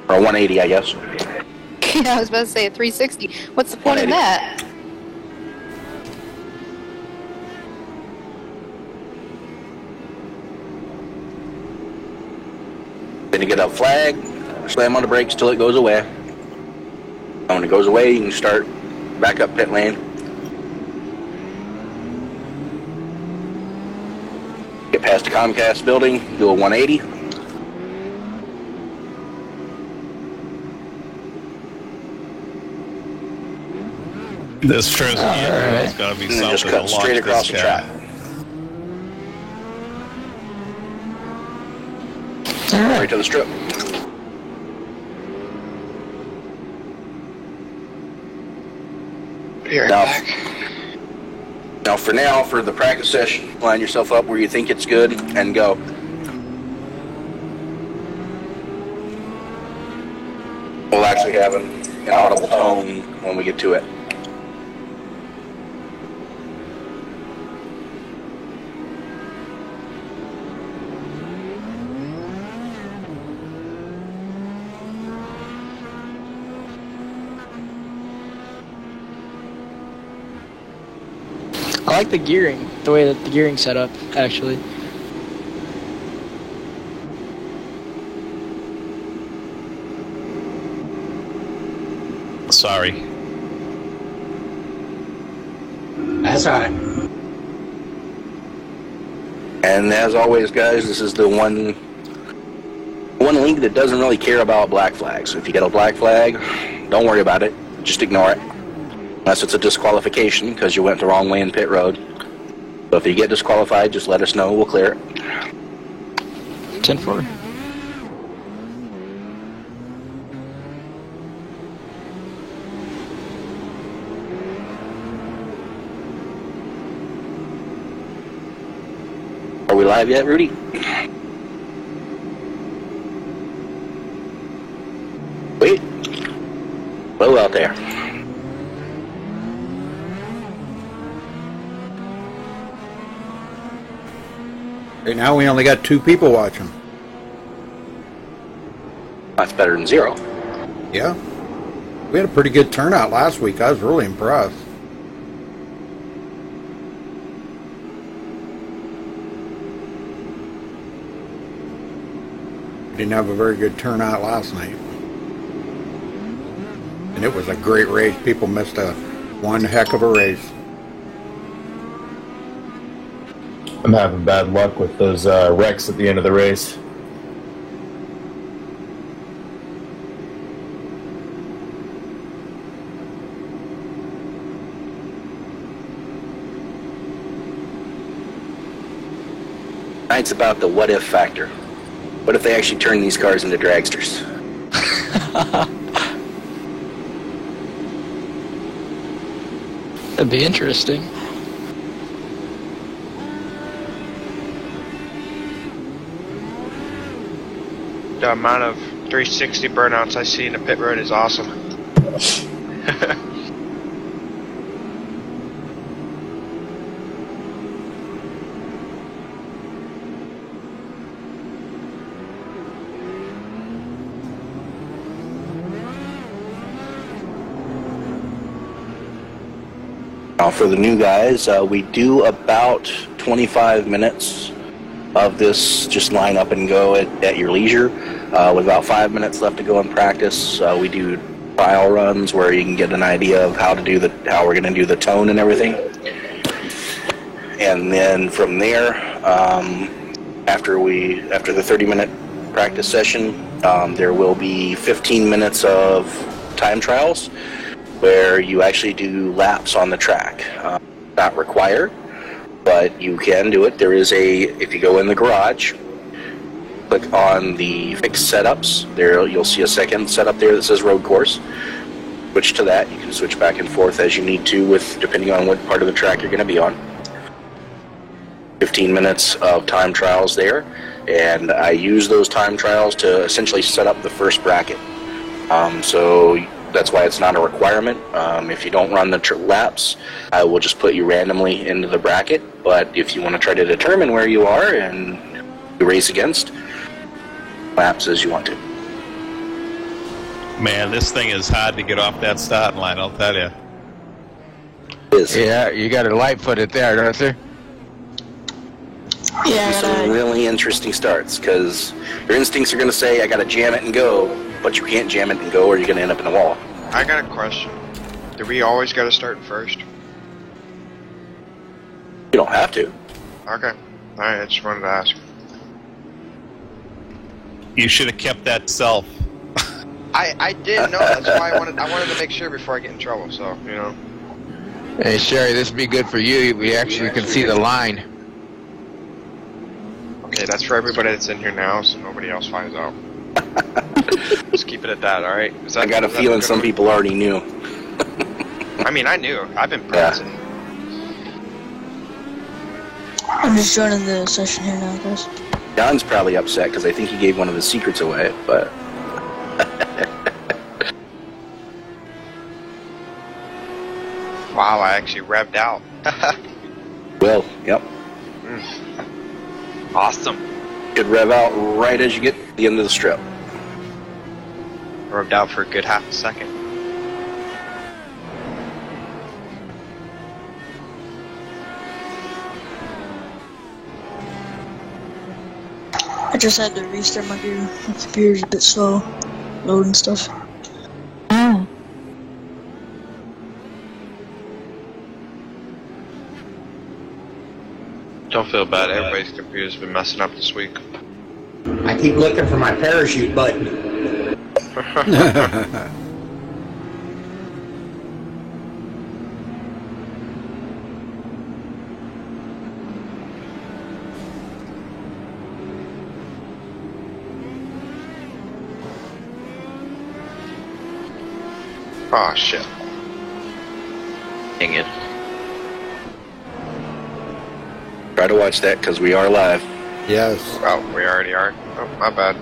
Or a 180, I guess. Yeah, I was about to say a 360. What's the point of that? Then you get a flag, slam on the brakes till it goes away. And when it goes away, you can start back up pit lane. Get past the Comcast building, do a 180. This transmission has got to be And then something just cut to straight launch across this the cat. track. Right to the strip. Be right back. Now, for the practice session, line yourself up where you think it's good and go. We'll actually have an audible tone when we get to it. I like the gearing, the way that the gearing's set up, actually. Sorry. That's all right. And as always, guys, this is the one link that doesn't really care about black flags. So if you get a black flag, don't worry about it. Just ignore it. Unless it's a disqualification because you went the wrong way in pit road. So if you get disqualified, just let us know. We'll clear it. 10-4. Are we live yet, Rudy? Wait. Low out there. Right now we only got 2 people watching. That's better than 0. Yeah. We had a pretty good turnout last week. I was really impressed. We didn't have a very good turnout last night. And it was a great race. People missed one heck of a race. I'm having bad luck with those wrecks at the end of the race. Tonight's about the what if factor. What if they actually turn these cars into dragsters? That'd be interesting. The amount of 360 burnouts I see in the pit road is awesome. Now for the new guys, we do about 25 minutes of this just line up and go at your leisure. With about 5 minutes left to go in practice, we do trial runs where you can get an idea of how we're going to do the tone and everything. And then from there, after the 30-minute practice session, there will be 15 minutes of time trials where you actually do laps on the track. Not required, but you can do it. There is if you go in the garage, click on the fixed setups. There you'll see a second setup there that says road course. Switch to that. You can switch back and forth as you need to, depending on what part of the track you're going to be on. 15 minutes of time trials there, and I use those time trials to essentially set up the first bracket. So that's why it's not a requirement. If you don't run the laps, I will just put you randomly into the bracket. But if you want to try to determine where you are and you race against, laps as you want to. Man, this thing is hard to get off that starting line, I'll tell you. Yeah, you got to light foot it there, don't you? Yeah, Some really interesting starts, because your instincts are going to say, I got to jam it and go, but you can't jam it and go or you're going to end up in the wall. I got a question. Do we always got to start first? You don't have to. Okay. Alright, I just wanted to ask. You should have kept that self. I did know, that's why I wanted to make sure before I get in trouble, so, you know. Hey, Sherry, this would be good for you. We actually can see the line. Okay, that's for everybody that's in here now, so nobody else finds out. Just keep it at that, alright? I got a feeling some people already knew. I mean, I knew. I've been practicing. I'm just joining the session here now, guys. Don's probably upset because I think he gave one of his secrets away, but... Wow, I actually revved out. Well, yep. Awesome. Should rev out right as you get to the end of the strip. Revved out for a good half a second. I just had to restart my gear. My computer's a bit slow. Loading stuff. Oh. Don't feel bad, everybody's computer's been messing up this week. I keep looking for my parachute button. Oh shit. Dang it. Try to watch that because we are live. Yes. Oh, we already are? Oh, my bad.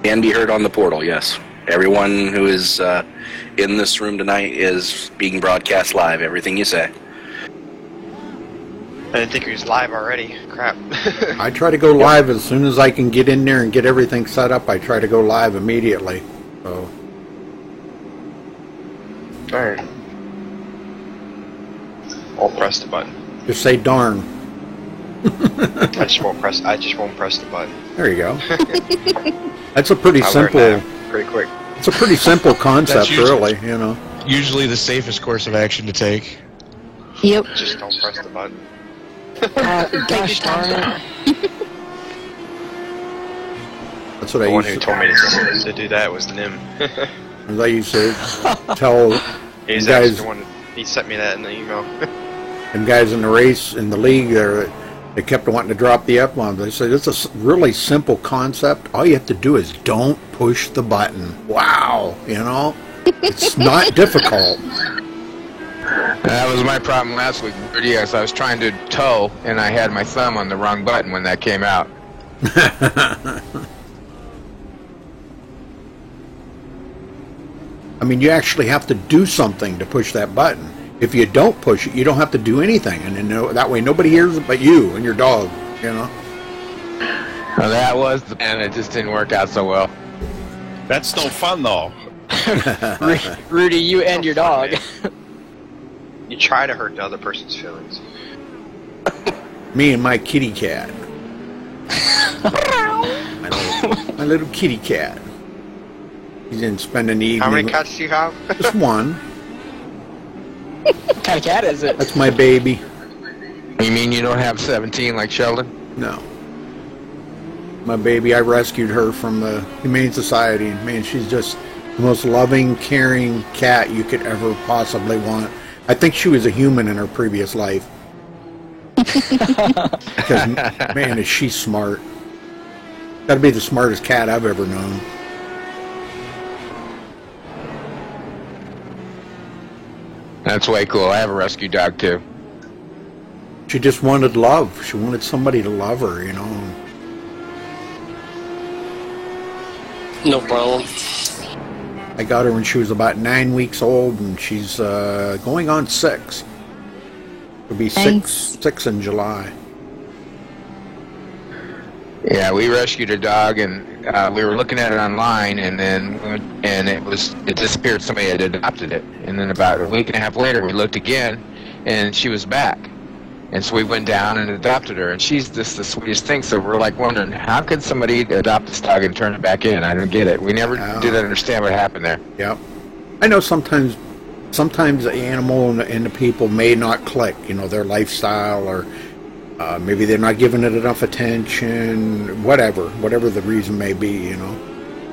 Can be heard on the portal, yes. Everyone who is in this room tonight is being broadcast live, everything you say. I didn't think he was live already. Crap. I try to go live as soon as I can get in there and get everything set up. I try to go live immediately. So. Alright. I'll press the button. Just say darn. I just won't press the button. There you go. That's a pretty I simple. learned that pretty quick. It's a pretty simple concept, really. You know. Usually the safest course of action to take. Yep. Just don't press the button. Gosh darn it. That's what I The one used who to. told me to do that was Nim. As I used to tell He's guys, actually the one. He sent me that in the email. and guys in the race in the league there, they kept wanting to drop the F-bombs. They said it's a really simple concept. All you have to do is don't push the button. Wow, you know, it's not difficult. That was my problem last week, Rudy. I was trying to tow, and I had my thumb on the wrong button when that came out. I mean, you actually have to do something to push that button. If you don't push it, you don't have to do anything, and that way nobody hears it but you and your dog. You know. Well, that was the plan. It just didn't work out so well. That's no fun, though. Rudy, you and your dog. You try to hurt the other person's feelings. Me and my kitty cat. my little kitty cat. He didn't spend an evening. How many cats do you have? Just one. What kind of cat is it? That's my baby. You mean you don't have 17 like Sheldon? No. My baby, I rescued her from the Humane Society, and man, she's just the most loving, caring cat you could ever possibly want. I think she was a human in her previous life. Because, man, is she smart. Got to be the smartest cat I've ever known. That's way cool. I have a rescue dog, too. She just wanted love. She wanted somebody to love her, you know. No problem. I got her when she was about 9 weeks old, and she's going on 6. It'll be Thanks. six in July. Yeah, we rescued a dog, and we were looking at it online, and it disappeared. Somebody had adopted it, and then about a week and a half later, we looked again, and she was back, and so we went down and adopted her, and she's just the sweetest thing. So we're like wondering, how could somebody adopt this dog and turn it back in? I don't get it. We never did understand what happened there. Yep. I know sometimes the animal and the people may not click. You know, their lifestyle or. Maybe they're not giving it enough attention, whatever the reason may be, you know.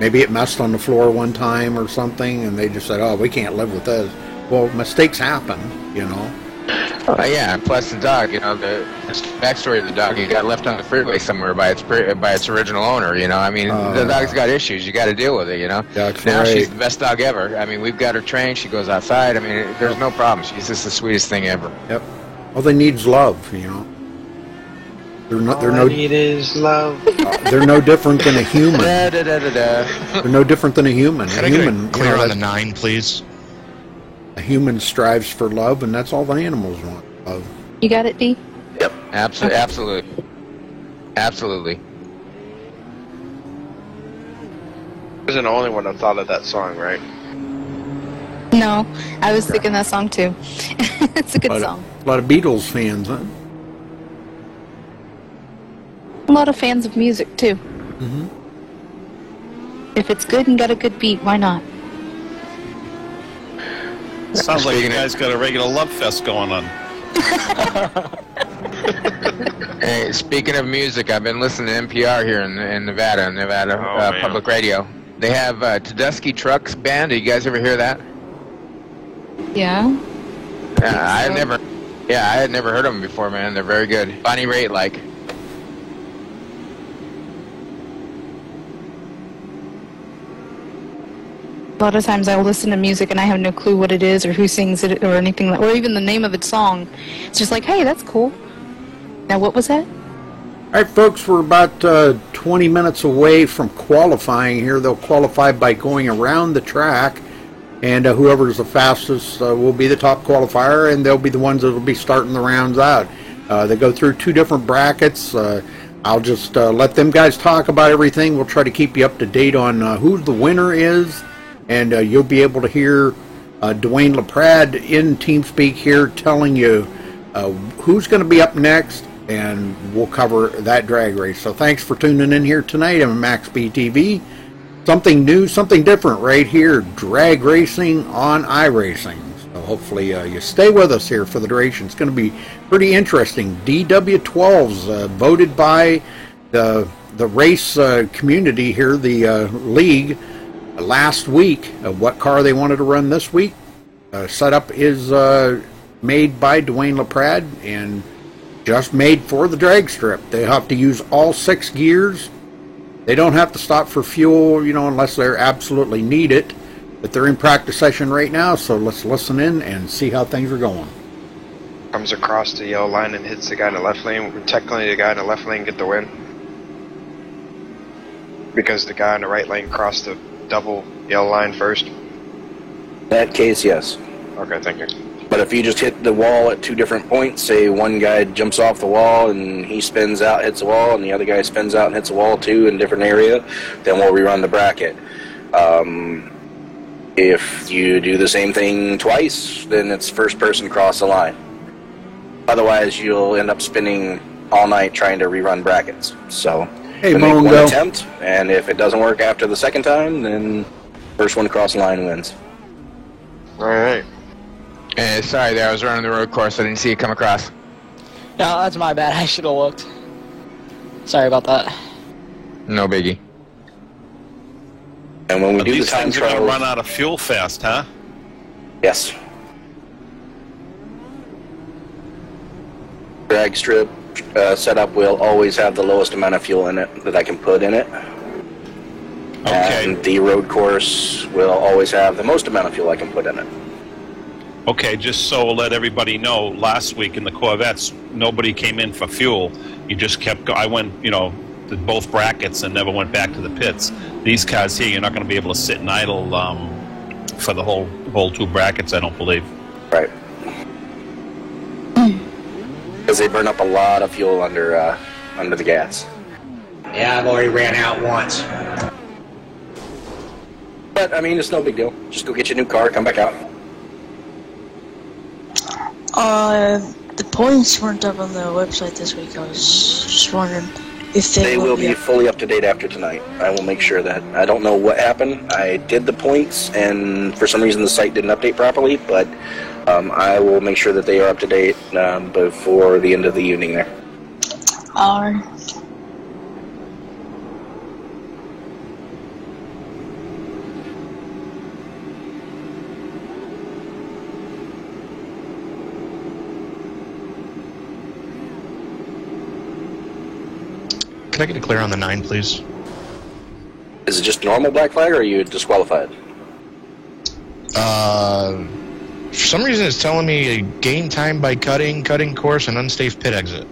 Maybe it messed on the floor one time or something, and they just said, oh, we can't live with this. Well, mistakes happen, you know. Yeah, plus the dog, you know, the backstory of the dog, he got left on the freeway somewhere by its original owner, you know. I mean, the dog's got issues. You got to deal with it, you know. That's now right. She's the best dog ever. I mean, we've got her trained. She goes outside. I mean, there's no problem. She's just the sweetest thing ever. Yep. All they need is love, you know. They're no need is love. They're no different than a human. They're no different than a human. Can I get a clear on the 9, please? A human strives for love, and that's all the animals want. Love. You got it, D? Yep. Absolutely. Absolutely. I wasn't the only one that thought of that song, right? No, I was thinking that song too. It's a good song. A lot of Beatles fans, huh? A lot of fans of music too. Mm-hmm. If it's good and got a good beat, why not? Sounds like you guys got a regular love fest going on. Hey, speaking of music, I've been listening to NPR here in Nevada Public Radio. They have Tedeschi Trucks Band. Did you guys ever hear that? Yeah. I had never heard of them before, man. They're very good. Bonnie Raitt like. A lot of times I'll listen to music and I have no clue what it is or who sings it or anything, or even the name of the song. It's just like, hey, that's cool. Now, what was that? All right, folks, we're about 20 minutes away from qualifying here. They'll qualify by going around the track, and whoever's the fastest will be the top qualifier, and they'll be the ones that will be starting the rounds out. They go through 2 different brackets. I'll just let them guys talk about everything. We'll try to keep you up to date on who the winner is. And you'll be able to hear Dwayne LaPrade in TeamSpeak here telling you who's going to be up next, and we'll cover that drag race. So thanks for tuning in here tonight on MaxBTV. Something new, something different right here, drag racing on iRacing. So hopefully you stay with us here for the duration. It's going to be pretty interesting. DW12s voted by the race community here, the league, last week of what car they wanted to run this week. Setup is made by Dwayne LaPrade and just made for the drag strip. They have to use all 6 gears. They don't have to stop for fuel, you know, unless they absolutely need it. But they're in practice session right now, so let's listen in and see how things are going. Comes across the yellow line and hits the guy in the left lane. Technically, the guy in the left lane get the win. Because the guy in the right lane crossed the double yellow line first? In that case, yes. Okay, thank you. But if you just hit the wall at 2 different points, say one guy jumps off the wall and he spins out, hits the wall, and the other guy spins out and hits the wall too in a different area, then we'll rerun the bracket. If you do the same thing twice, then it's first person across the line. Otherwise, you'll end up spinning all night trying to rerun brackets. So hey, make one Mongo. attempt, and if it doesn't work after the second time, then first one across the line wins. All right. Sorry there, I was running the road course. I didn't see it come across. No, that's my bad. I should have looked. Sorry about that. No biggie. And when we But do the these time things are going to trials, run out of fuel fast, huh? yes. Drag strip setup will always have the lowest amount of fuel in it that I can put in it. Okay. And the road course will always have the most amount of fuel I can put in it. Okay, just so we'll let everybody know, last week in the Corvettes, nobody came in for fuel. You just kept going. I went, you know, to both brackets and never went back to the pits. These cars here, you're not going to be able to sit and idle for the whole 2 brackets, I don't believe. Right. Because they burn up a lot of fuel under the gas. Yeah, I've already ran out once. But, I mean, it's no big deal. Just go get your new car, come back out. The points weren't up on the website this week. I was just wondering if They will be fully up to date after tonight. I will make sure that. I don't know what happened. I did the points, and for some reason the site didn't update properly, but I will make sure that they are up to date before the end of the evening there. Alright. Can I get a clear on the 9, please? Is it just normal black flag, or are you disqualified? For some reason it's telling me gain time by cutting course, and unsafe pit exit.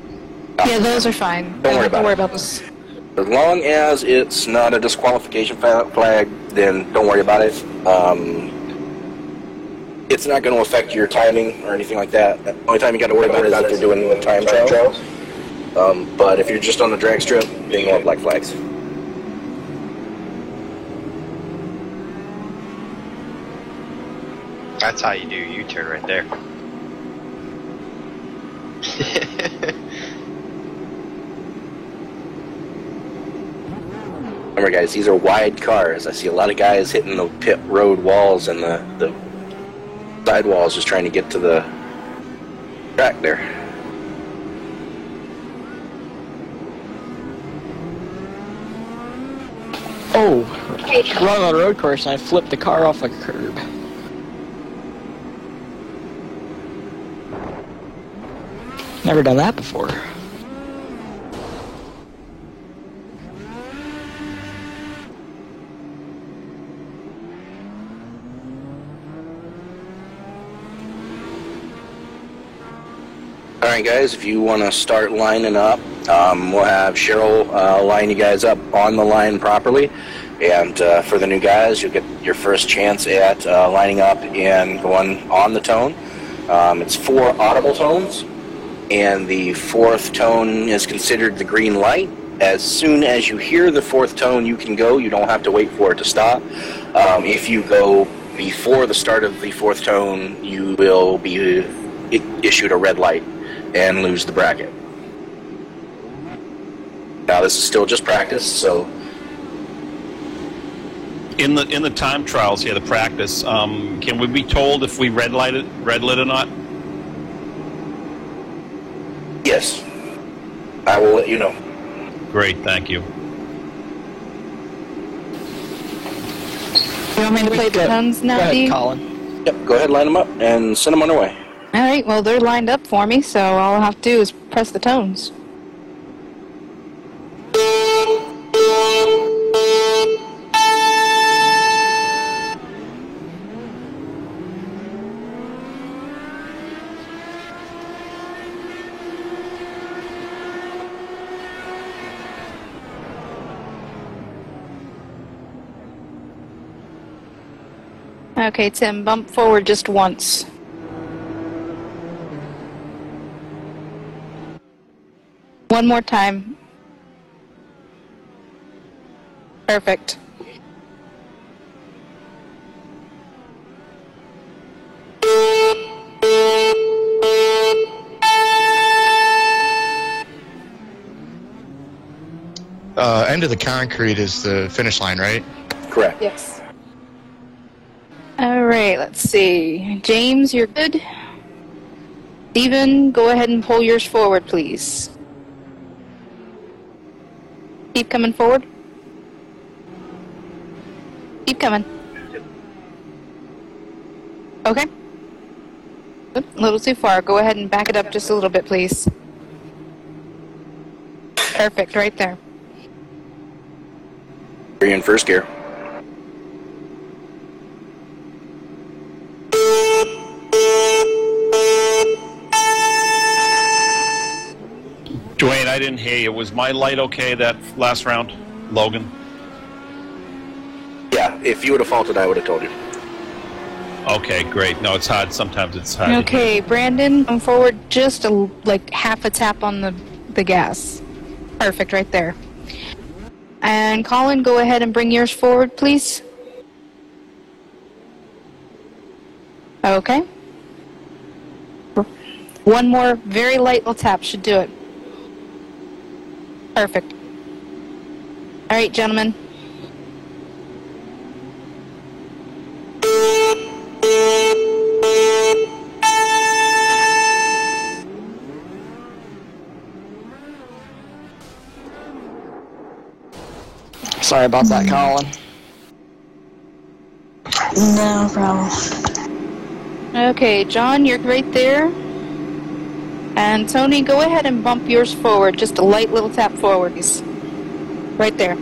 Yeah, those are fine. Don't worry about this. As long as it's not a disqualification flag, then don't worry about it. It's not going to affect your timing or anything like that. The only time you got to worry about it is if you're doing time trials. But if you're just on the drag strip, then you want black flags. That's how you do U-turn right there. Remember, guys, these are wide cars. I see a lot of guys hitting the pit road walls and the side walls just trying to get to the track there. Oh, run on a road course and I flipped the car off a curb. Never done that before. Alright guys, if you want to start lining up, we'll have Cheryl line you guys up on the line properly. And for the new guys, you'll get your first chance at lining up and going on the tone. It's 4 audible tones, and the 4th tone is considered the green light. As soon as you hear the 4th tone, you can go. You don't have to wait for it to stop. If you go before the start of the 4th tone, you will be issued a red light and lose the bracket. Now this is still just practice, so in the time trials here, the practice, can we be told if we red lit or not? yes, I will let you know. Great, thank you. You want me to play the tones now, Go ahead, Dee? Colin. Yep, go ahead, line them up and send them on their way. Alright, well, they're lined up for me, so all I'll have to do is press the tones. Okay, Tim, bump forward just once. One more time. Perfect. End of the concrete is the finish line, right? Correct. Yes. Alright, let's see. James, you're good. Steven, go ahead and pull yours forward, please. Keep coming forward. Keep coming. Okay. Oop, a little too far. Go ahead and back it up just a little bit, please. Perfect, right there. You're in first gear. Dwayne, I didn't hear you. Was my light okay that last round, Logan? Yeah, if you would have faulted, I would have told you. Okay, great. No, it's hard. Sometimes it's hard. Okay, Brandon, come forward just like half a tap on the gas. Perfect, right there. And Colin, go ahead and bring yours forward, please. Okay. One more very light little tap should do it. Perfect. All right, gentlemen. Sorry about that, Colin. No problem. Okay, John, you're right there. And Tony, go ahead and bump yours forward. Just a light little tap forward. Right there.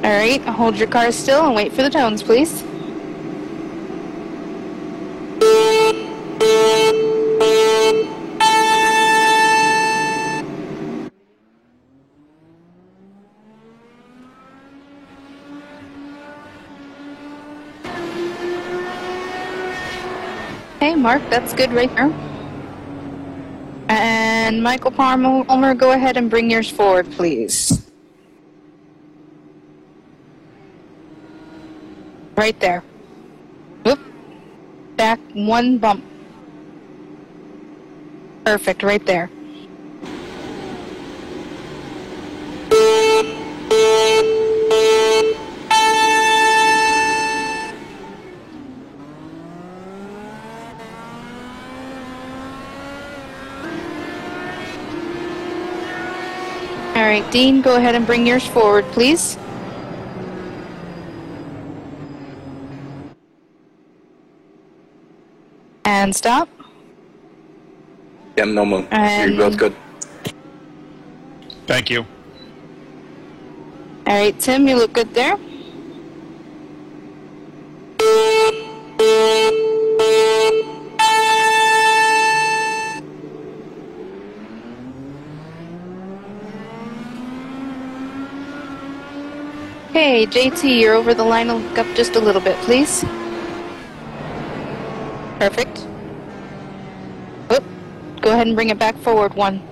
All right, hold your car still and wait for the tones, please. Okay, Mark, that's good right there. And Michael Palmer, go ahead and bring yours forward, please. Right there. Whoop. Back one bump. Perfect, right there. All right, Dean, go ahead and bring yours forward, please. And stop. Yeah, no more. And You're both good. Thank you. All right, Tim, you look good there. Okay, JT, you're over the line. Look up just a little bit, please. Perfect. Oop. Go ahead and bring it back forward one.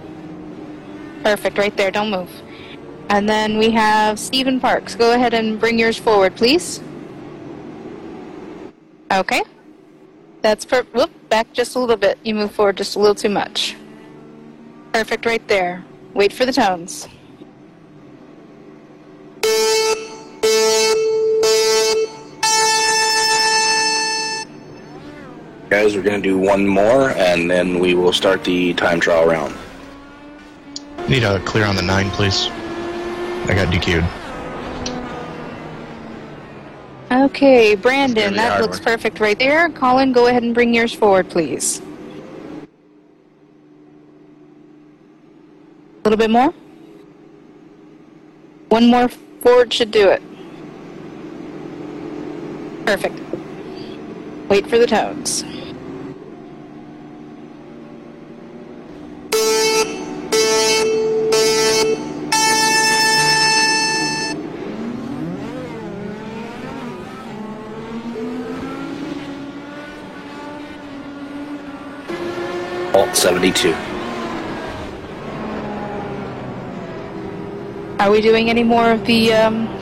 Perfect, right there. Don't move. And then we have Stephen Parks. Go ahead and bring yours forward, please. Okay. That's perfect. Whoop, back just a little bit. You move forward just a little too much. Perfect, right there. Wait for the tones. Guys, we're going to do one more, and then we will start the time trial round. Need a clear on the 9, please. I got DQ'd. Okay, It's Brandon, gonna be a that hard looks one. perfect right there. Colin, go ahead and bring yours forward, please. A little bit more. One more forward should do it. Perfect. Wait for the tones. Alt 72. Are we doing any more of the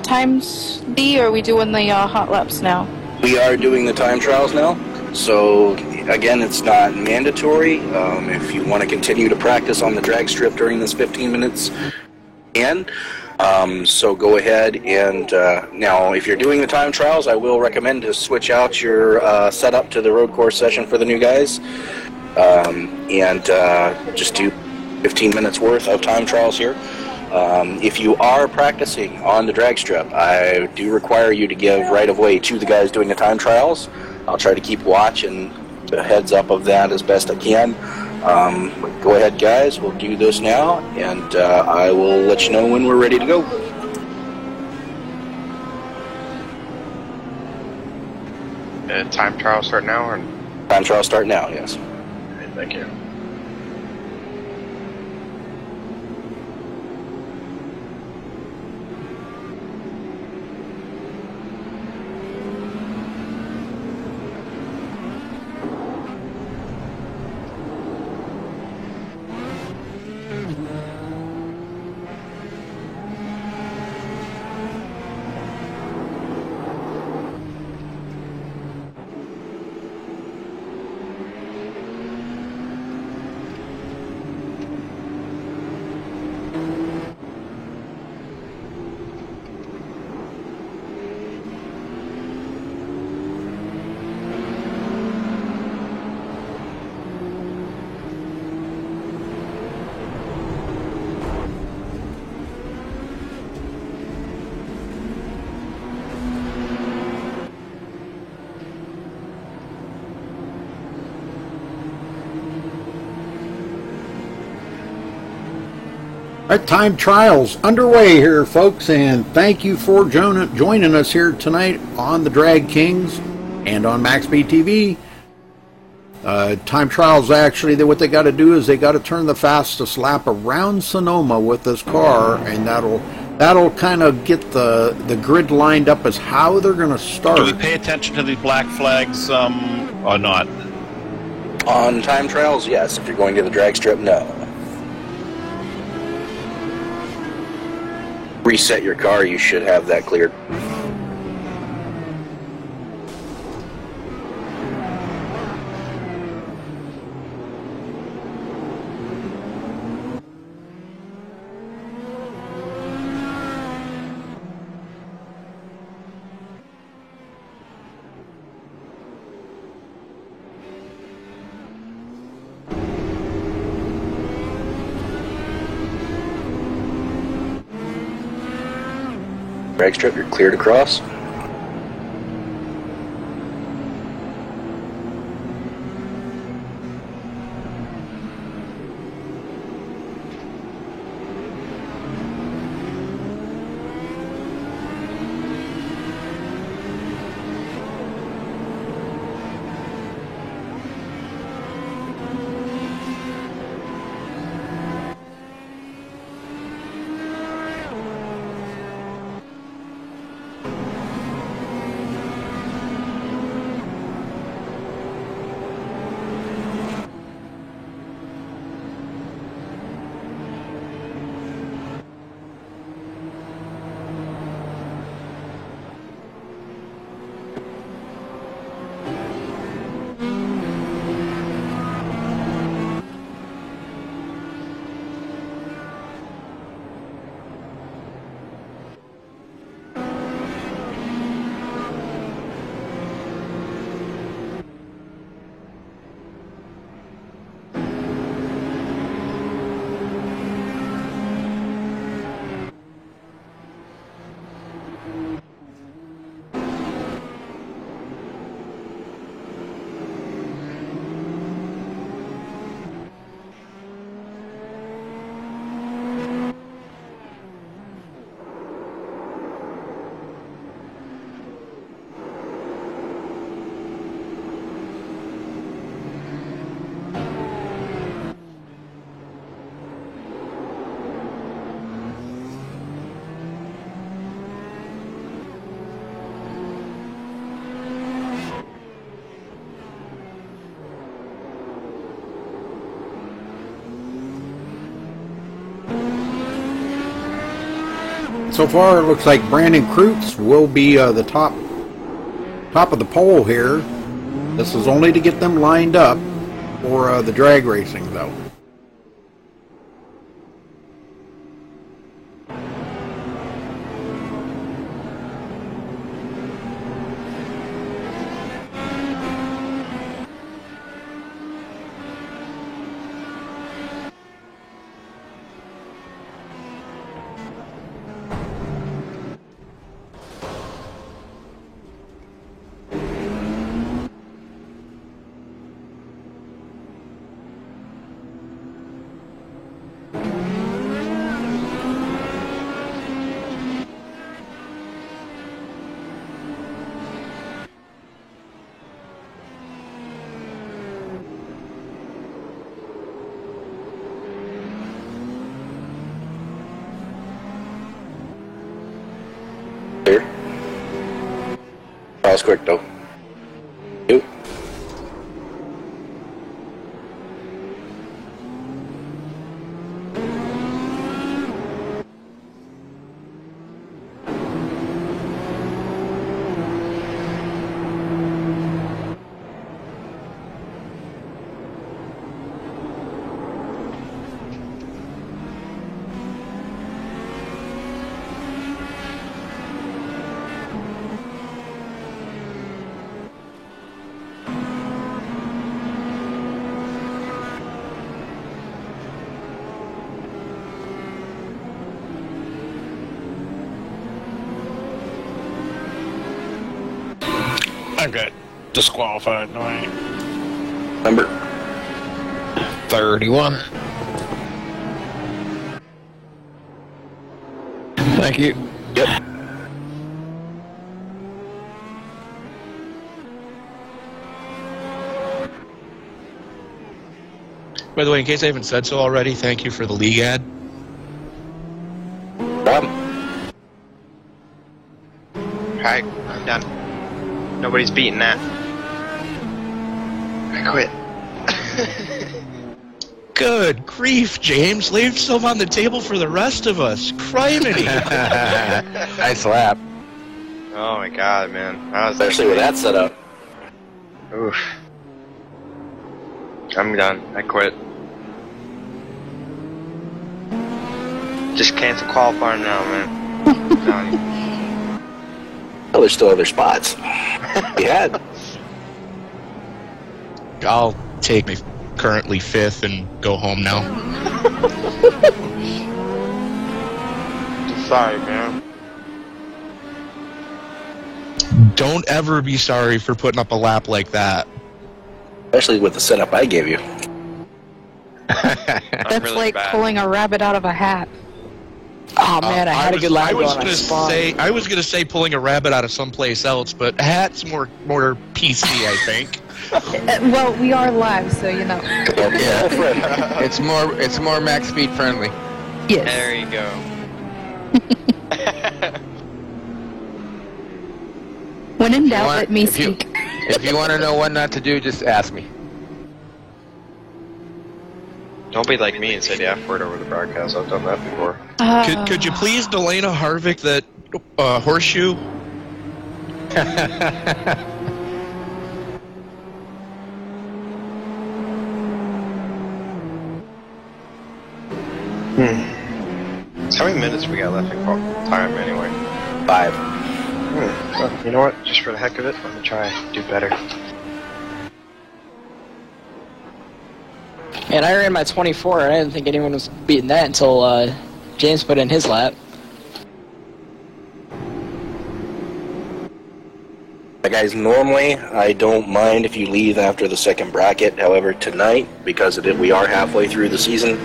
times B, or are we doing the hot laps now? We are doing the time trials now, so again, it's not mandatory. If you want to continue to practice on the drag strip during this 15 minutes, you can. So go ahead and now, if you're doing the time trials, I will recommend to switch out your setup to the road course session for the new guys, and just do 15 minutes worth of time trials here. If you are practicing on the drag strip, I do require you to give right of way to the guys doing the time trials. I'll try to keep watch and a heads up of that as best I can. Go ahead, guys. We'll do this now, and I will let you know when we're ready to go. Time trial start now, or? Time trial start now, yes. Okay, thank you. Our time trials underway here, folks, and thank you for joining us here tonight on the Drag Kings and on MaxB TV. Time trials, actually, what they got to do is they got to turn the fastest lap around Sonoma with this car, and that'll kind of get the grid lined up as how they're going to start. Do we pay attention to these black flags or not? On time trials, yes. If you're going to the drag strip, no. Reset your car, you should have that cleared. Drag strip, you're cleared across. So far, it looks like Brandon Kreutz will be the top of the pole here. This is only to get them lined up for the drag racing, though. That was quick, though. Yep. I got disqualified, no, I ain't. Number 31. Thank you. Yep. By the way, in case I haven't said so already, thank you for the league ad. Alright, I'm done. Nobody's beating that. I quit. Good grief, James. Leave some on the table for the rest of us. Criminy. Nice lap. Oh my god, man. That was Especially with that setup. Oof. I'm done. I quit. Just cancel qualifying now, man. I'm telling you. Oh, there's still other spots. Yeah. I'll take my currently 5th and go home now. Sorry, man. Don't ever be sorry for putting up a lap like that. Especially with the setup I gave you. That's really like bad. pulling a rabbit out of a hat. Oh man, I had a good lap I was going. gonna I spawned. I was gonna say pulling a rabbit out of someplace else, but hat's more PC, I think. Well, we are live, so you know. Yeah. It's more max speed friendly. Yes. There you go. When in doubt, want- let me if you- speak. If you want to know what not to do, just ask me. Don't be like me and say the F word over the broadcast. I've done that before. Could you please Delana Harvick that horseshoe? So how many minutes we got left in time anyway? 5. Well, you know what? Just for the heck of it, I'm gonna try to do better. Man, I ran my 24, and I didn't think anyone was beating that until James put in his lap. Guys, normally I don't mind if you leave after the second bracket. However, tonight, because we are halfway through the season,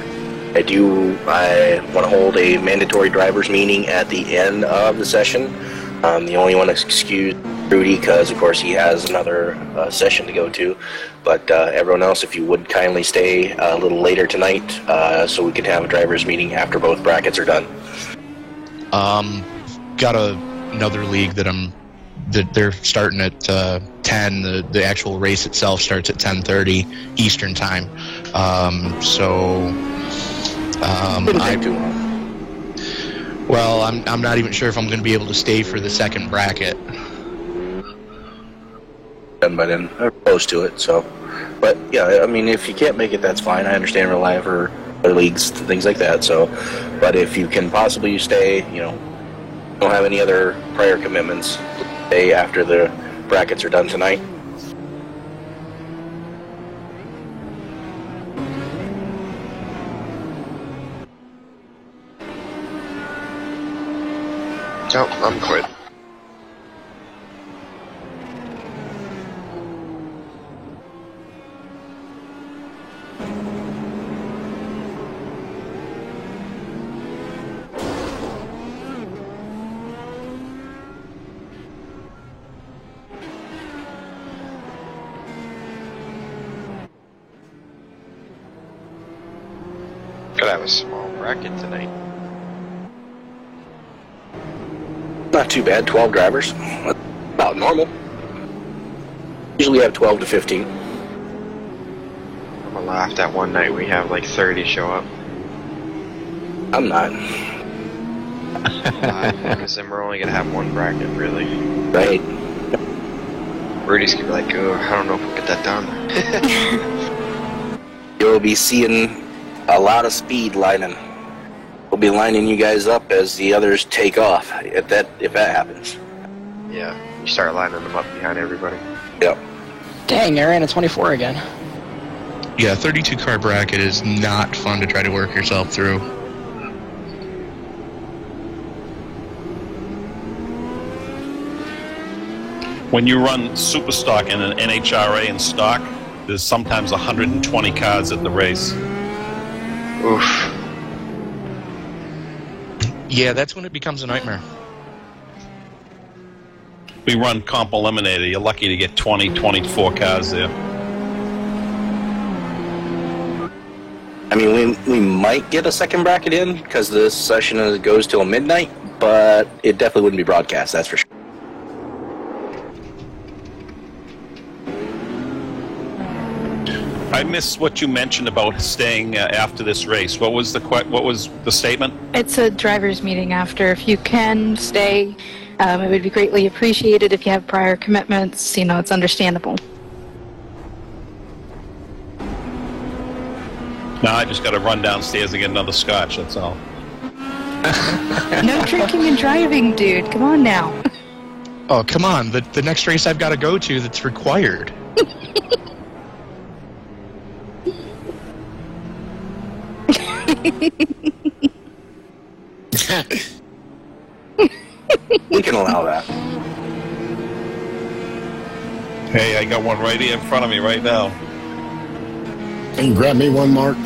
I want to hold a mandatory drivers meeting at the end of the session. The only one to excuse Rudy because, of course, he has another session to go to. But everyone else, if you would kindly stay a little later tonight so we can have a drivers meeting after both brackets are done. Got another league that they're starting at 10. The actual race itself starts at 10:30 Eastern time. Didn't take too long. Well, I'm not even sure if I'm going to be able to stay for the second bracket. Done by then, or close to it. So, but yeah, I mean, if you can't make it, that's fine. I understand relying for other leagues, things like that. So, but if you can possibly stay, don't have any other prior commitments, stay after the brackets are done tonight. Nope, I'm quit. Could have a small bracket tonight. Not too bad, 12 drivers. That's about normal. Usually have 12 to 15. I'm gonna laugh that one night we have like 30 show up. I'm not. Because then we're only gonna have one bracket, really. Right. Rudy's gonna be like, oh, I don't know if we'll get that done. You'll be seeing a lot of speed lining. We'll be lining you guys up as the others take off, if that happens. Yeah, you start lining them up behind everybody. Yep. Dang, I ran a 24 again. Yeah, 32 car bracket is not fun to try to work yourself through. When you run super stock in an NHRA and stock, there's sometimes 120 cars at the race. Oof. Yeah, that's when it becomes a nightmare. We run comp eliminator. You're lucky to get 20, 24 cars there. I mean, we might get a second bracket in because this session goes till midnight, but it definitely wouldn't be broadcast, that's for sure. I missed what you mentioned about staying after this race. What was the statement? It's a driver's meeting after. If you can stay, it would be greatly appreciated. If you have prior commitments, it's understandable. No, I just got to run downstairs and get another scotch, that's all. No drinking and driving, dude. Come on now. Oh, come on. The next race I've got to go to that's required. We can allow that. Hey, I got one right here in front of me right now. Can you grab me one, Mark?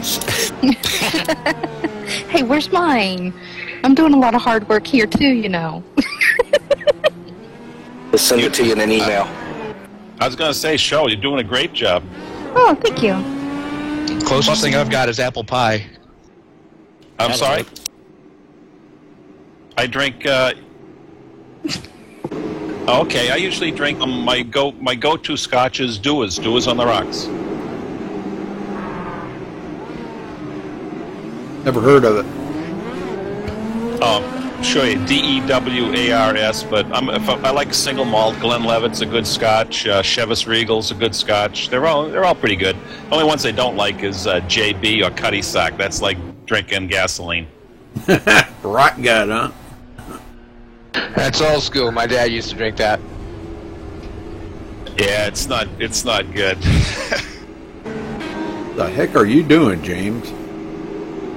Hey, where's mine? I'm doing a lot of hard work here too, We'll send it to you in an email. I was going to say, Show, you're doing a great job. Oh, thank you. Closest thing I've got is apple pie. I'm sorry? I drink, okay, I usually drink my go-to scotch is Dewar's on the rocks. Never heard of it. Sure, Dewars, but I like single malt. Glenlivet's a good scotch. Chevis Regal's a good scotch. They're all pretty good. The only ones I don't like is JB or Cutty Sock. That's like drinking gasoline. Rock gut, huh? That's old school. My dad used to drink that. Yeah, it's not good. The heck are you doing, James?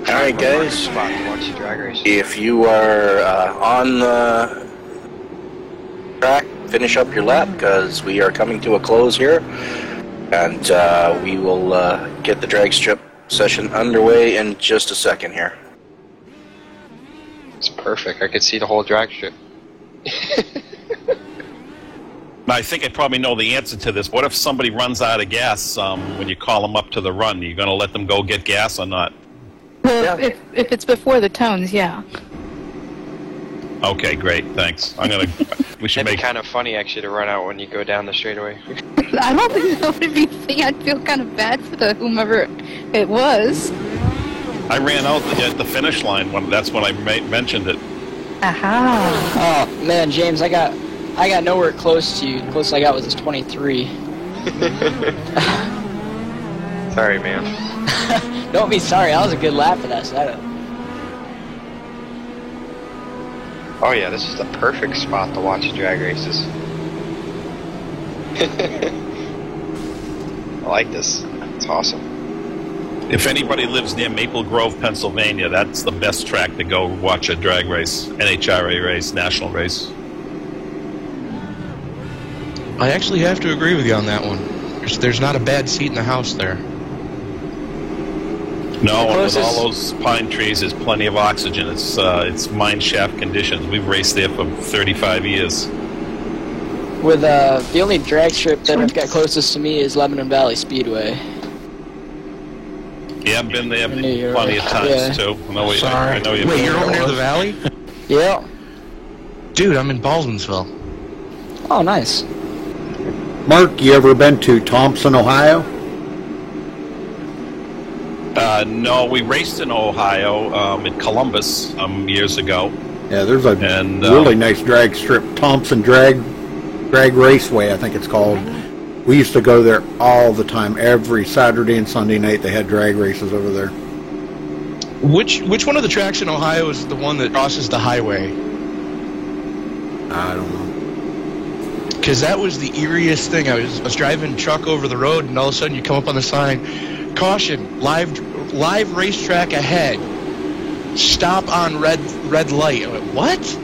All right, guys. If you are on the track, finish up your lap because we are coming to a close here, and we will get the drag strip session underway in just a second here. It's perfect. I could see the whole drag strip. I think I probably know the answer to this. What if somebody runs out of gas when you call them up to the run? Are you going to let them go get gas or not? Well, if it's before the tones, yeah. Okay, great. Thanks. We should It'd be kind of funny actually to run out when you go down the straightaway. I don't think that would be funny. I'd feel kind of bad for whomever it was. I ran out at the finish line that's when I mentioned it. Aha! Oh man, James, I got nowhere close to you. The closest I got was 23. Sorry, man. Don't be sorry. That was a good lap for that setup. Oh yeah, this is the perfect spot to watch drag races. I like this. It's awesome. If anybody lives near Maple Grove, Pennsylvania, that's the best track to go watch a drag race, NHRA race, national race. I actually have to agree with you on that one. There's not a bad seat in the house there. No, and with all those pine trees, there's plenty of oxygen. It's mine shaft conditions. We've raced there for 35 years. With the only drag strip that I've got closest to me is Lebanon Valley Speedway. Yeah, I've been there plenty of times too. I know you've Wait, you're over near the valley? Yeah. Dude, I'm in Baldwinsville. Oh, nice. Mark, you ever been to Thompson, Ohio? No, we raced in Ohio in Columbus years ago. Yeah, there's a really nice drag strip, Thompson Drag Raceway, I think it's called. We used to go there all the time. Every Saturday and Sunday night they had drag races over there. Which one of the tracks in Ohio is the one that crosses the highway? I don't know. Because that was the eeriest thing. I was driving truck over the road, and all of a sudden you come up on the sign, caution, live racetrack ahead. Stop on red light. I went, what?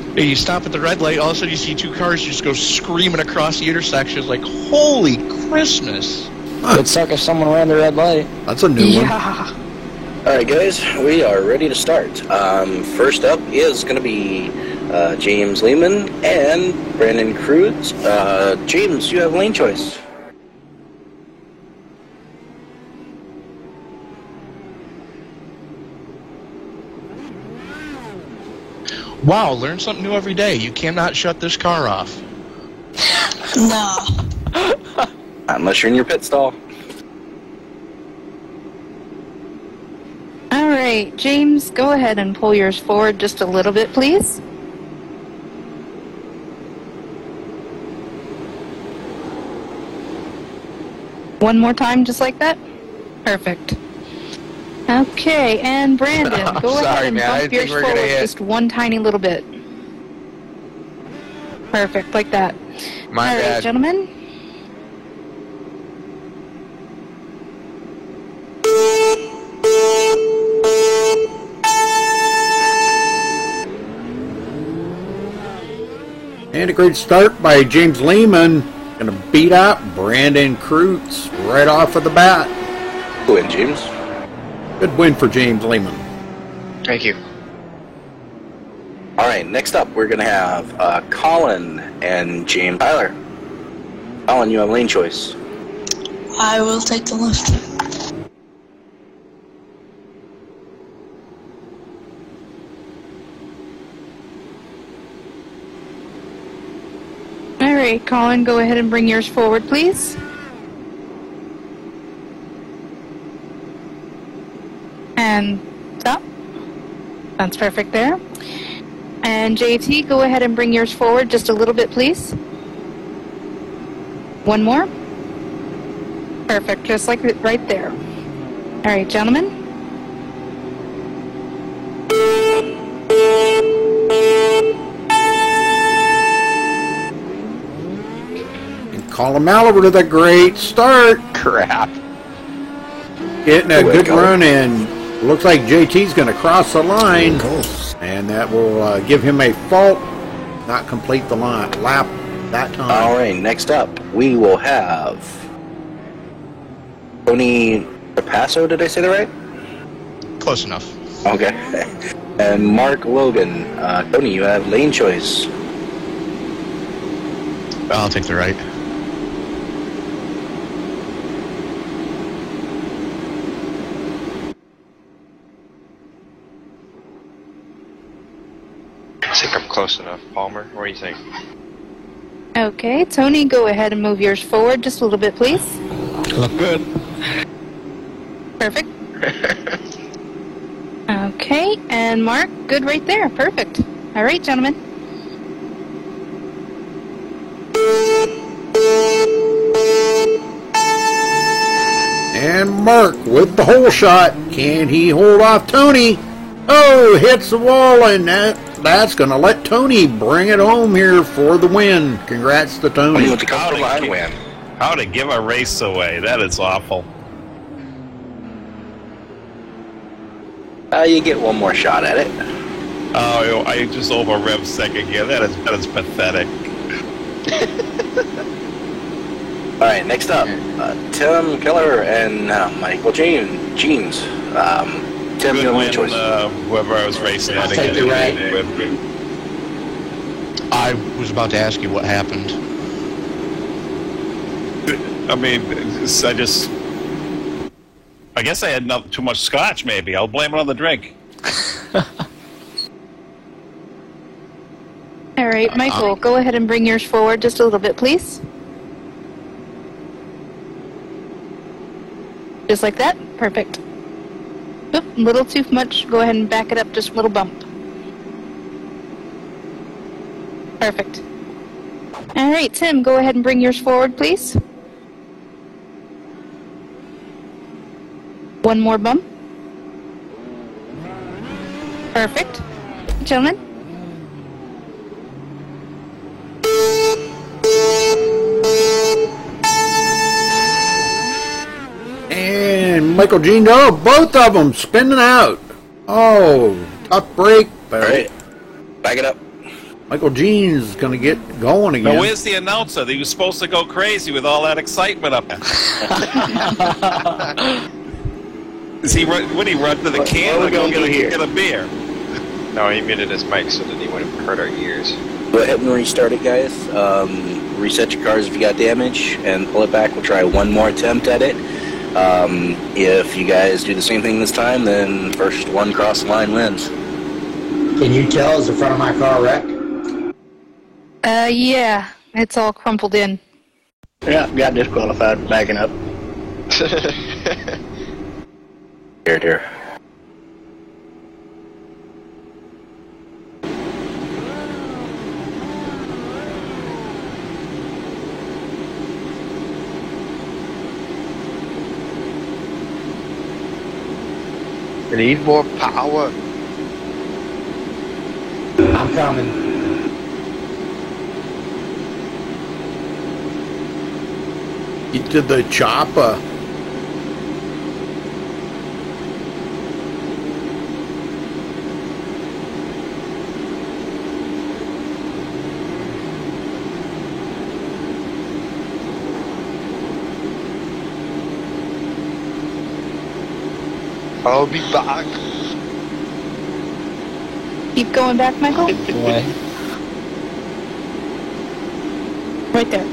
And you stop at the red light, all of a sudden you see two cars just go screaming across the intersection. It's like, holy Christmas. It'd suck if someone ran the red light. That's a new one. Alright guys, we are ready to start. First up is going to be James Lehman and Brandon Cruz. James, you have lane choice. Wow, learn something new every day. You cannot shut this car off. No. Unless you're in your pit stall. Alright, James, go ahead and pull yours forward just a little bit, please. One more time, just like that? Perfect. Okay, and Brandon, go Sorry, ahead and man, I bump didn't yours think we were gonna forward hit. just one tiny little bit. Perfect, like that. My Alright, bad. gentlemen. And a great start by James Lehman. Gonna beat out Brandon Cruz right off of the bat. Good win, James. Good win for James Lehman. Thank you. Alright, next up we're going to have Colin and James Tyler. Colin, you have lane choice. I will take the left. Alright, Colin, go ahead and bring yours forward, please. And stop. That's perfect there. And JT, go ahead and bring yours forward just a little bit, please. One more. Perfect, just like it right there. Alright, gentlemen. Colin Mallory with a great start. Crap. Getting a Way to good go. run, and looks like JT's going to cross the line. And that will give him a fault. Not complete the line lap that time. Alright, next up we will have Tony Paso, did I say that right? Close enough. Okay. And Mark Logan. Tony, you have lane choice. I'll take the right. I think I'm close enough. Palmer, what do you think? Okay, Tony, go ahead and move yours forward just a little bit, please. Look good. Perfect. Okay, and Mark, good right there. Perfect. All right, gentlemen. And Mark with the hole shot. Can he hold off Tony? Oh, hits the wall, and that's going to let Tony bring it home here for the win. Congrats to Tony Tony. with the comfortable line win. How to give a race away? That is awful. You get one more shot at it. Oh, I just over rev second gear. That is pathetic. Alright, next up, Tim Keller and Michael Jeans. Tim, you Good have lane win, choice. whoever I was racing. I'll take the right. I was about to ask you what happened. I mean, I guess I had too much scotch, maybe. I'll blame it on the drink. All right, Michael, go ahead and bring yours forward just a little bit, please. Just like that. Perfect. Oop, a little too much. Go ahead and back it up just a little bump. Perfect. All right, Tim, go ahead and bring yours forward, please. One more bump. Perfect. Gentlemen. And Michael Jean, oh, both of them spinning out. Oh, tough break. But Alright, back it up. Michael Jean's going to get going again. Now, where's the announcer? He was supposed to go crazy with all that excitement up there. Is he run? Would he run to the can or go get a beer? No, he muted his mic so that he wouldn't hurt our ears. Go ahead and restart it, guys. Reset your cars if you got damage, and pull it back. We'll try one more attempt at it. If you guys do the same thing this time, then first one cross the line wins. Can you tell is the front of my car wrecked? Yeah. It's all crumpled in. Yeah, got disqualified for backing up. Here. We need more power. I'm coming. You did the chopper. I'll be back. Keep going back, Michael. Boy. Right there.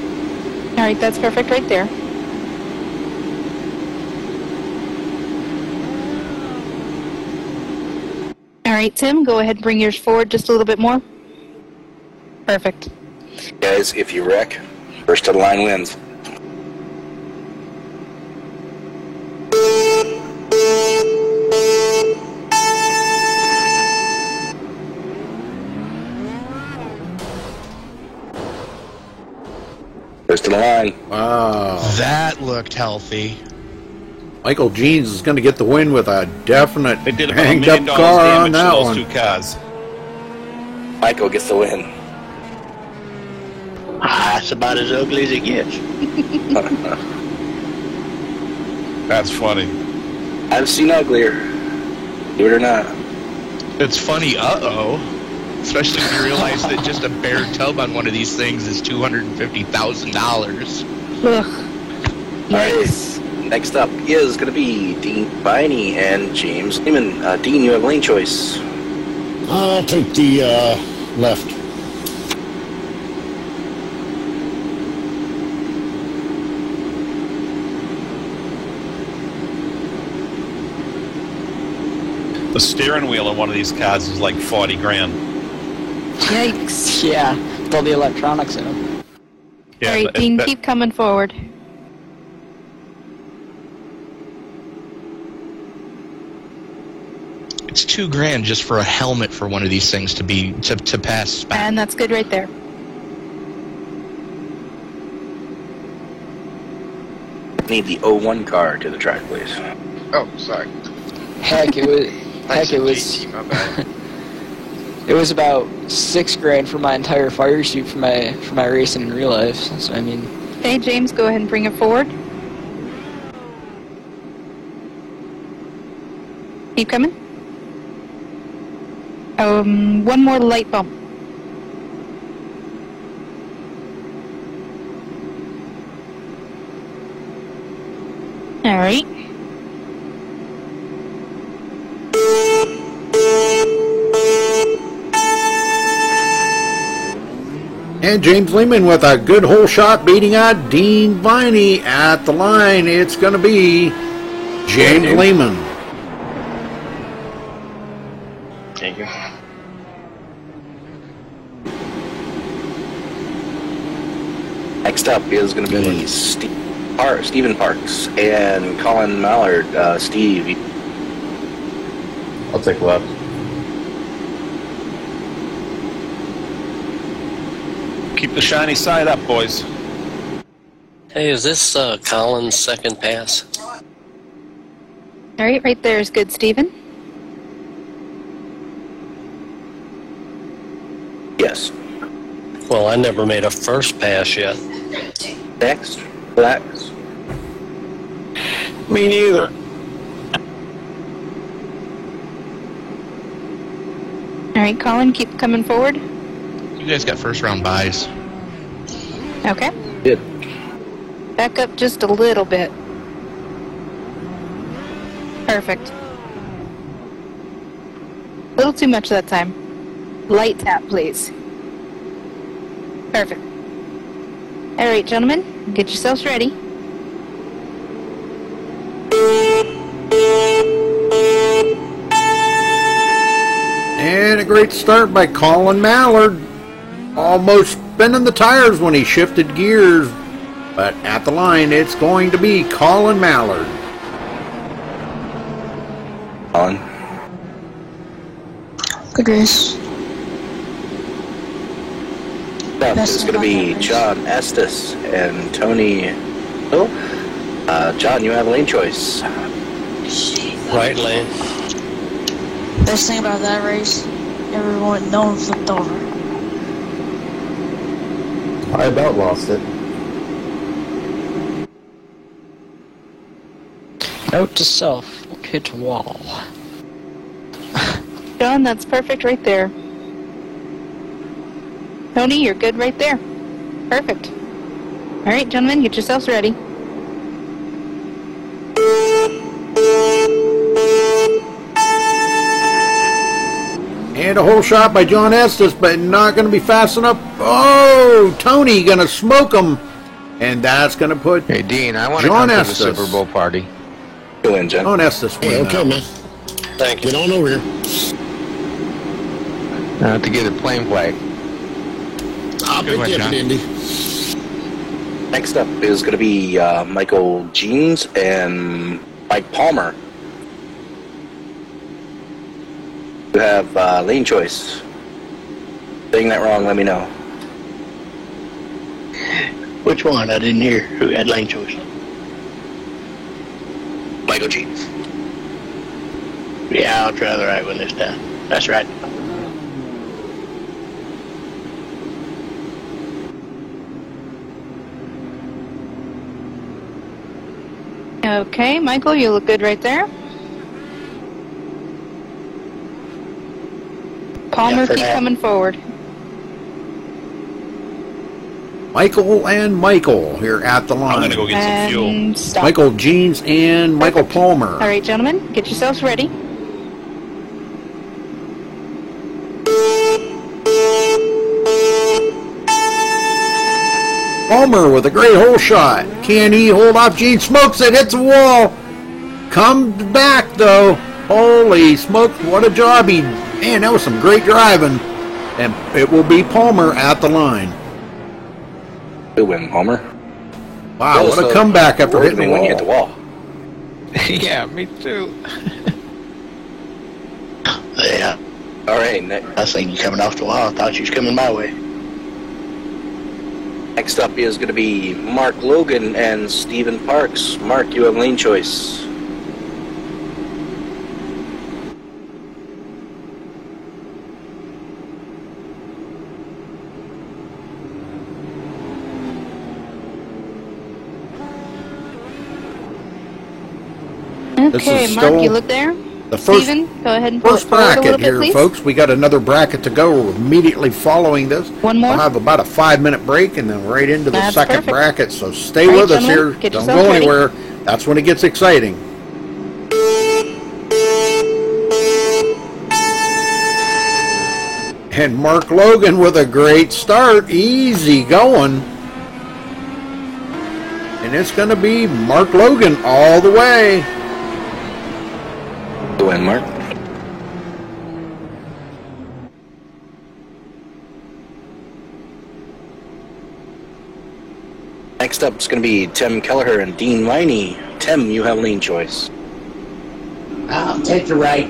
All right, that's perfect right there. All right, Tim, go ahead and bring yours forward just a little bit more. Perfect. Guys, if you wreck, first to the line wins. First to the line. Wow. That looked healthy. Michael Jeans is going to get the win with a definite They did about $1 hanged million up car on damage to that those one. two cars. Michael gets the win. That's about as ugly as it gets. That's funny. I've seen uglier. Do it or not. It's funny, especially when you realize that just a bare tub on one of these things is $250,000. Ugh. Nice. Next up is going to be Dean Biney and James Lehman. Dean, you have lane choice. I'll take the left. The steering wheel on one of these cars is like 40 grand. Yikes. Yeah, with all the electronics in them. Yeah, All right, Dean, keep coming forward. It's $2,000 just for a helmet for one of these things to pass spec. And that's good right there. Need the 01 car to the track, please. Oh, sorry. Heck, it was. Heck, it was. GT, my bad. It was about $6,000 for my entire fire suit for my racing in real life. So I mean. Okay, James, go ahead and bring it forward. Keep coming. One more light bump. All right. And James Lehman with a good hole shot beating out Dean Viney at the line. It's going to be James Lehman. Thank you. Next up is going to be Stephen Parks and Colin Mallard. Steve. I'll take left. Keep the shiny side up, boys. Hey, is this Colin's second pass? All right there is good, Stephen. Yes. Well, I never made a first pass yet. Next. Relax. Me neither. All right, Colin, keep coming forward. You guys got first round buys. Okay. Good. Back up just a little bit. Perfect. A little too much that time. Light tap, please. Perfect. Alright, gentlemen, get yourselves ready. And a great start by Colin Mallard. Almost spinning the tires when he shifted gears. But at the line, it's going to be Colin Mallard. Colin. Good race. Up is going to be John Estes and Tony Hill. John, you have lane choice. Right lane. Best thing about that race, no one flipped over. I about lost it. Note to self, hit wall. John, that's perfect right there. Tony, you're good right there. Perfect. Alright, gentlemen, get yourselves ready. And a whole shot by John Estes, but not going to be fast enough. Oh, Tony going to smoke him. And that's going to put Hey, Dean, I want to John come Estes. to the Super Bowl party. Go in, John. John Estes. Hey, okay, man. Thank you. Get on over here. To get a plane flag. I'll Good pick one, you up John. in Indy. Next up is going to be Michael Jeans and Mike Palmer. You have lane choice. Saying that wrong, let me know. Which one? I didn't hear. Who had lane choice? Michael Jeans. Yeah, I'll try the right one this time. That's right. Okay, Michael, you look good right there. Palmer, Yeah, for keep now. coming forward. Michael and Michael here at the line. I'm going to go get some fuel. And stop. Michael Jeans and Michael Palmer. Alright, gentlemen, get yourselves ready. Palmer with a great hole shot. Can he hold off? Gene smokes it, hits the wall. Comes back though. Holy smokes, what a job. Man, that was some great driving. And it will be Palmer at the line. Good win, Palmer. Wow, what a comeback after hitting the when you hit the wall. wall. Yeah, me too. Yeah. All right, I seen you coming off the wall. I thought you was coming my way. next up is going to be Mark Logan and Stephen Parks. Mark, you have lane choice. Okay, Mark, you look there. The first, Steven, go ahead and pull it first forward a bracket little bit, here, please. folks. We got another bracket to go immediately following this. One more? We'll have about a 5-minute break and then right into the That's second perfect. bracket. So stay All right, with us gentlemen, here. get Don't yourselves go ready. anywhere. That's when it gets exciting. And Mark Logan with a great start. Easy going. And it's going to be Mark Logan all the way. Go in, Mark. Next up is going to be Tim Kelleher and Dean Liney. Tim, you have lane choice. I'll take the right.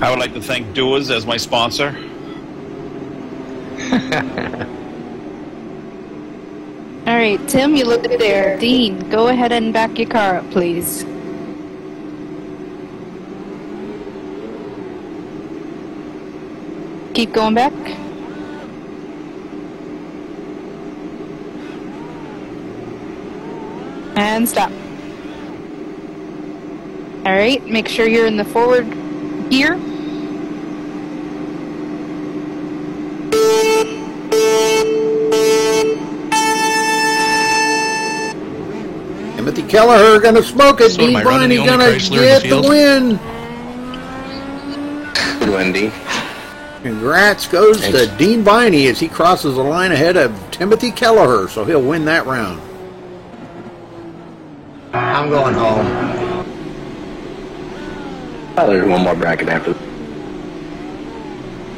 I would like to thank Doers as my sponsor. All right, Tim, you look there. Dean, go ahead and back your car up, please. Keep going back. And stop. All right, make sure you're in the forward gear. Timothy Kelleher gonna smoke it. So am Dean I running Blaney the only gonna Chrysler in the get the field? win. Good win, Dean. Congrats goes to Dean Blaney as he crosses the line ahead of Timothy Kelleher, so he'll win that round. I'm going home. There's one more bracket after.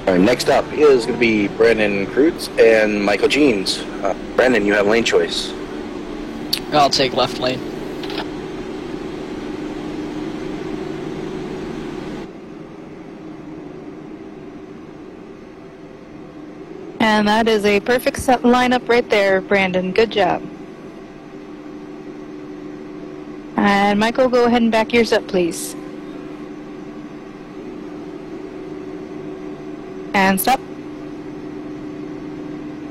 All right, next up is going to be Brandon Kreutz and Michael Jeans. Brandon, you have lane choice. I'll take left lane. And that is a perfect set lineup right there, Brandon. Good job. And Michael, go ahead and back yours up, please. And stop.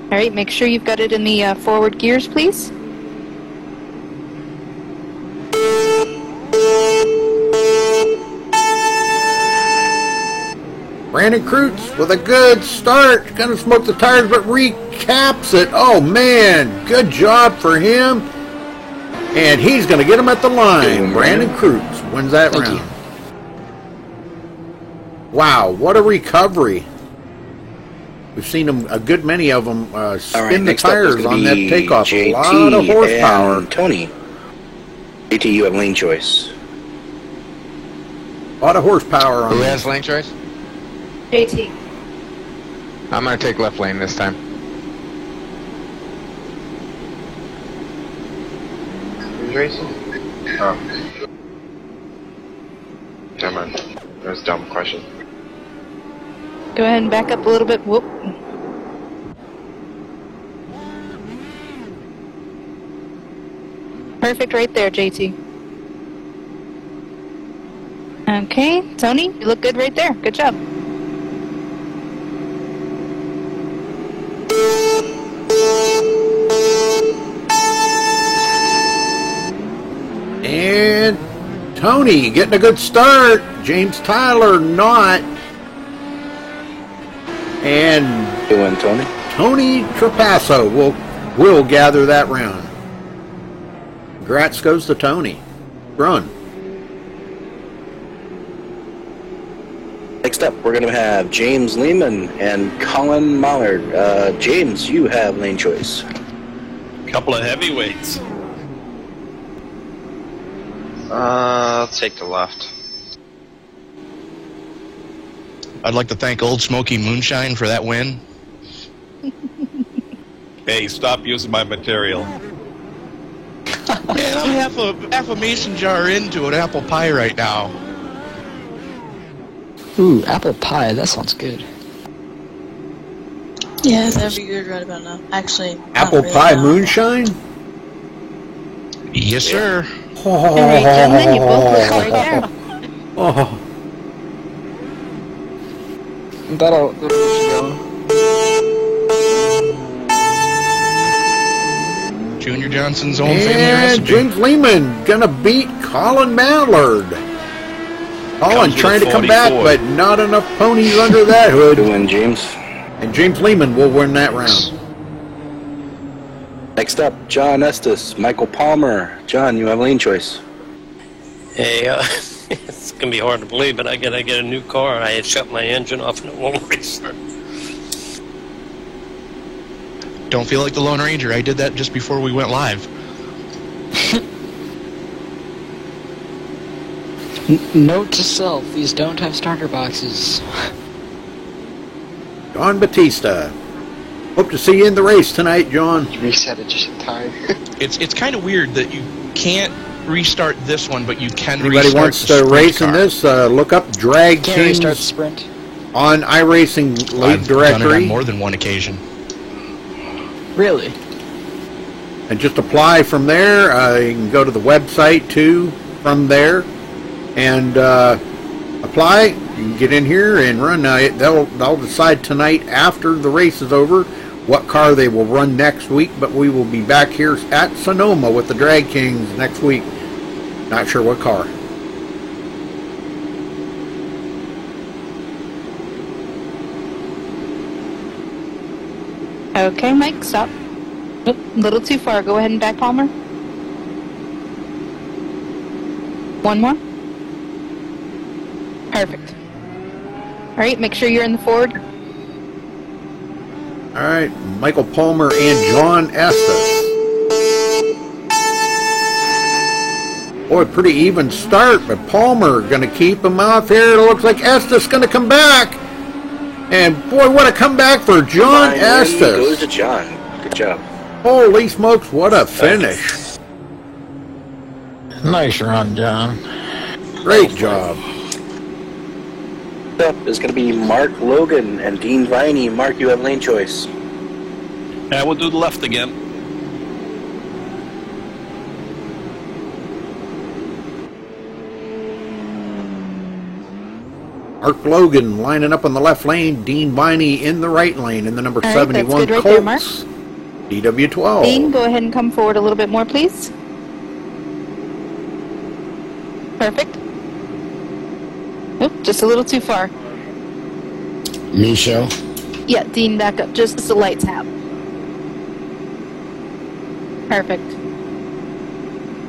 All right, make sure you've got it in the forward gears, please. Brandon Kreutz with a good start. Gonna smoke the tires, but recaps it. Oh, man. Good job for him. And he's gonna get him at the line. Brandon Kreutz wins that round. Wow, what a recovery. We've seen them, a good many of them spin the tires on that takeoff. A lot of horsepower. Tony. JT, you have lane choice. A lot of horsepower on Who that. has lane choice? JT. I'm going to take left lane this time. Who's racing? Oh. Never mind. That was a dumb question. Go ahead and back up a little bit. Whoop. Perfect right there, JT. Okay, Tony, you look good right there. Good job. And Tony getting a good start. James Tyler not. And Good win, Tony. Tony Trapasso will gather that round. Congrats goes to Tony. Run. Next up, we're going to have James Lehman and Colin Mallard. James, you have lane choice. Couple of heavyweights. I'll take the left. I'd like to thank Old Smoky Moonshine for that win. Hey, stop using my material. Man, I'm half a mason jar into an apple pie right now. Ooh, apple pie. That sounds good. Yeah, that'd be good right about now. Actually, not Apple really pie now. moonshine? Yes, sir. All right, gentlemen, you both look right there. Oh. That'll go. Junior Johnson's own family And recipe. James Lehman gonna beat Colin Mallard. Colin with trying a to come 40 back, Ford. but not enough ponies under that hood. Good win, James. And James Lehman will win that round. Next up, John Estes, Michael Palmer. John, you have lane choice. Hey, it's gonna be hard to believe, but I gotta get a new car. I had shut my engine off and it won't restart. Don't feel like the Lone Ranger. I did that just before we went live. Note to self, these don't have starter boxes. John Batista. Hope to see you in the race tonight, John. Reset it just in time. It's kind of weird that you can't restart this one, but you can Anybody restart wants the to sprint race car. in this, look up Drag Can't restart the Kings sprint. on iRacing League I've done it on directory. more than one occasion. Really? And just apply from there. You can go to the website too from there and apply. You can get in here and run. They'll decide tonight after the race is over what car they will run next week, but we will be back here at Sonoma with the Drag Kings next week. Not sure what car. Okay, Mike, stop. Oop, a little too far. Go ahead and back, Palmer. One more. Perfect. All right, make sure you're in the forward. All right, Michael Palmer and John Estes. Boy, pretty even start, but Palmer going to keep him off here. It looks like Estes going to come back. And boy, what a comeback for John Estes. Goes to John. Good job. Holy smokes, what a finish. Nice run, John. Great job. Next up is going to be Mark Logan and Dean Viney. Mark, you have lane choice. Yeah, we'll do the left again. Mark Logan lining up on the left lane. Dean Viney in the right lane in the number All right, 71 that's good right Colts. there, Mark. DW12. Dean, go ahead and come forward a little bit more, please. Perfect. Oop, just a little too far. Michelle. Yeah, Dean, back up just as the lights have. Perfect.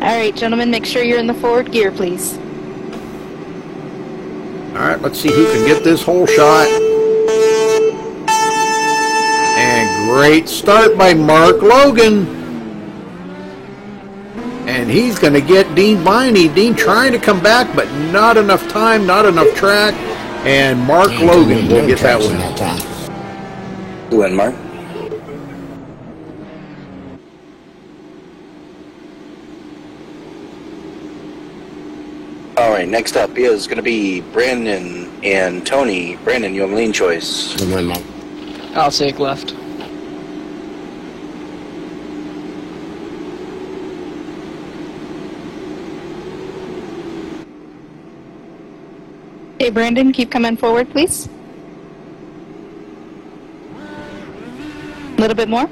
All right, gentlemen, make sure you're in the forward gear, please. All right, let's see who can get this whole shot. And great start by Mark Logan. And he's going to get Dean Viney. Dean trying to come back, but not enough time, not enough track. And Mark Logan will get that one. You win, Mark. All right, next up is going to be Brandon and Tony. Brandon, you have lane choice. You win, Mark. I'll take left. Hey, Brandon, keep coming forward, please. A little bit more.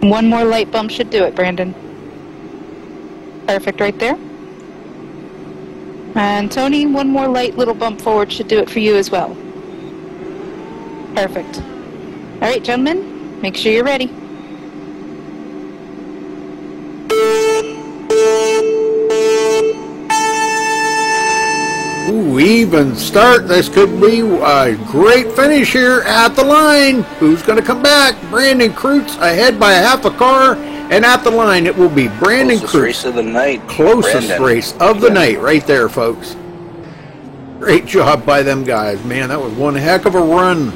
One more light bump should do it, Brandon. Perfect right there. And Tony, one more light little bump forward should do it for you as well. Perfect. All right, gentlemen, make sure you're ready. Ooh, even start. This could be a great finish here at the line. Who's going to come back? Brandon Kreutz ahead by a half a car. And at the line, it will be Brandon Closest Kreutz. race of the night. Closest Brandon. race of the night right there, folks. Great job by them guys. Man, that was one heck of a run.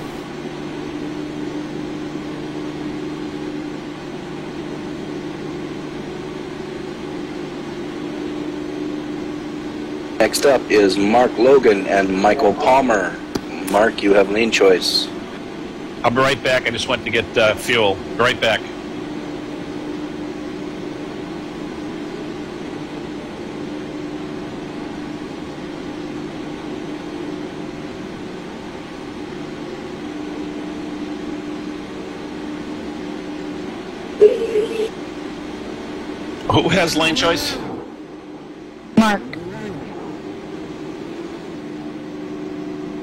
Next up is Mark Logan and Michael Palmer. Mark, you have lane choice. I'll be right back. I just went to get fuel. Be right back. Who has lane choice? Mark.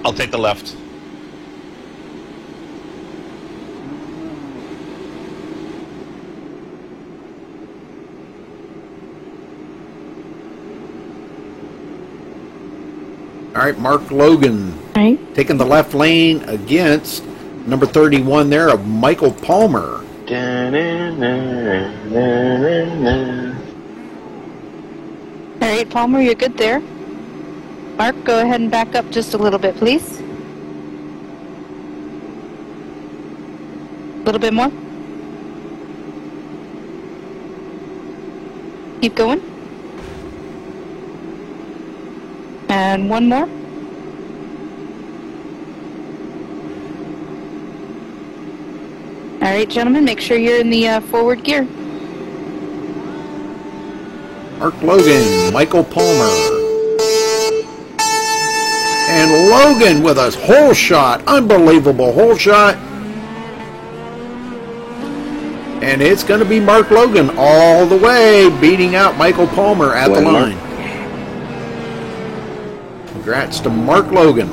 I'll take the left. All right, Mark Logan taking the left lane against number 31 there of Michael Palmer. All right, Palmer, you're good there. Mark, go ahead and back up just a little bit, please. A little bit more. Keep going. And one more. All right, gentlemen, make sure you're in the forward gear. Mark Logan, Michael Palmer. And Logan with a whole shot. Unbelievable whole shot. And it's going to be Mark Logan all the way, beating out Michael Palmer at the line. Congrats to Mark Logan.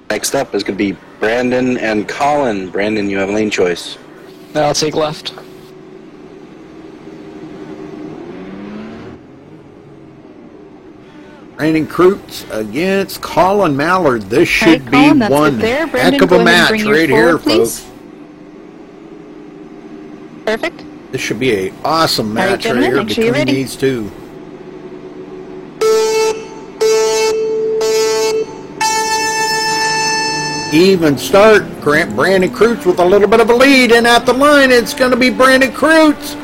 Next up is going to be Brandon and Colin. Brandon, you have lane choice. I'll take left. Brandon Kreutz against Colin Mallard. This All right, should Colin, be that's one good there. heck Brandon, of go a ahead and match bring yours right here, forward, please. folks. Perfect. This should be an awesome All right, match right gentlemen, here make sure you're between ready. these two. Even start. Brandon Kreutz with a little bit of a lead, and at the line, it's going to be Brandon Kreutz.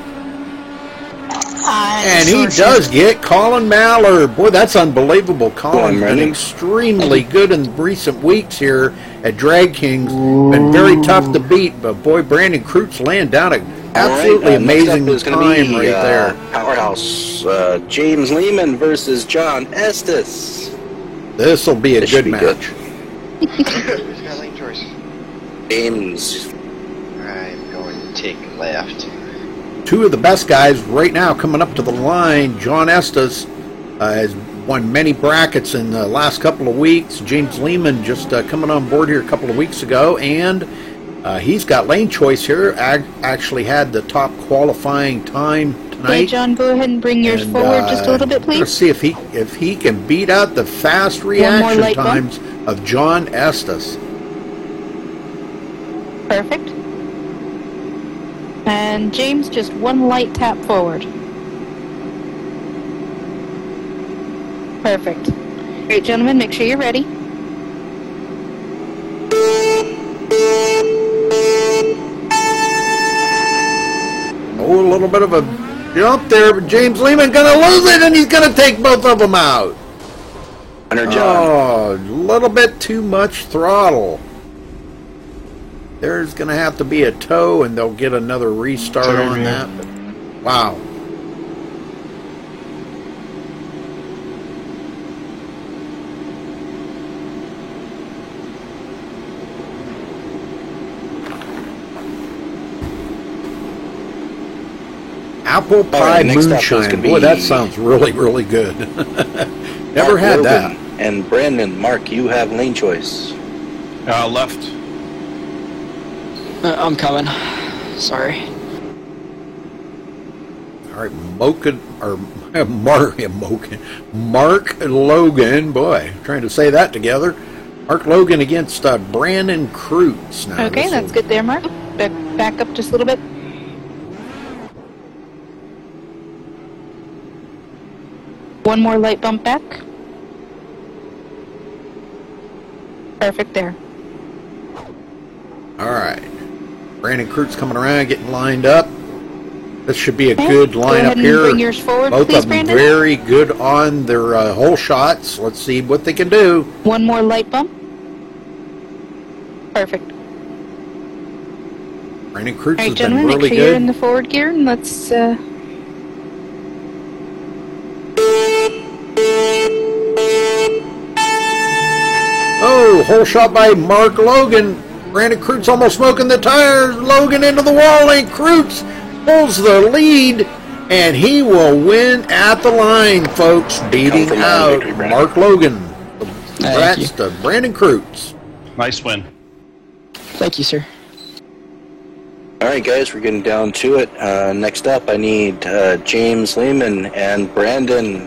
And he does get Colin Mallard. Boy, that's unbelievable. Colin's been extremely good in recent weeks here at Drag Kings. Been very tough to beat, but boy, Brandon Kreutz laying down an absolutely amazing time right there. Powerhouse James Lehman versus John Estes. This will be a good match. Who's got lane choice? James. I'm going to take left. Two of the best guys right now coming up to the line. John Estes has won many brackets in the last couple of weeks. James Lehman just coming on board here a couple of weeks ago, and he's got lane choice here. Actually had the top qualifying time tonight. Okay, John, go ahead and bring yours forward just a little bit, please. Let's see if he can beat out the fast reaction times of John Estes. Perfect. And James, just one light tap forward. Perfect. Great, gentlemen, make sure you're ready. Oh, a little bit of a jump there, but James Lehman gonna lose it, and he's gonna take both of them out. Oh, a little bit too much throttle. There's going to have to be a tow, and they'll get another restart on that. But, wow. Apple pie moonshine. Boy, that sounds really, really good. Never had that. And Brandon, Mark, you have lane choice. Left. I'm coming. Sorry. All right, Mark Logan. Boy, trying to say that together. Mark Logan against Brandon Kreutz. Now, Okay, that's good there, Mark. Back up just a little bit. One more light bump back. Perfect there. All right. Brandon Kreutz coming around, getting lined up. This should be a good lineup here. Bring yours forward, both please, of them Brandon. very good on their hole shots. Let's see what they can do. One more light bump. Perfect. Brandon Kreutz All right, has been gentlemen, really make sure you're good. in the forward gear, and let's. Oh, hole shot by Mark Logan. Brandon Kreutz almost smoking the tires. Logan into the wall, and Kreutz pulls the lead, and he will win at the line, folks, beating out Mark Logan. Congrats to Brandon Kreutz. Nice win. Thank you, sir. All right, guys, we're getting down to it. Next up, I need James Lehman and Brandon.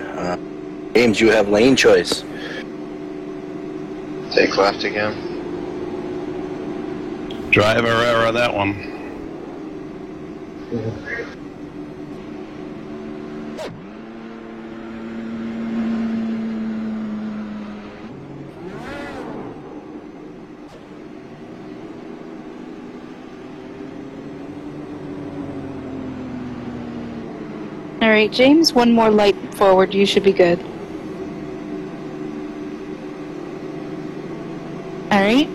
James, you have lane choice. Take left again. Driver error, that one. All right, James, one more light forward. You should be good. All right.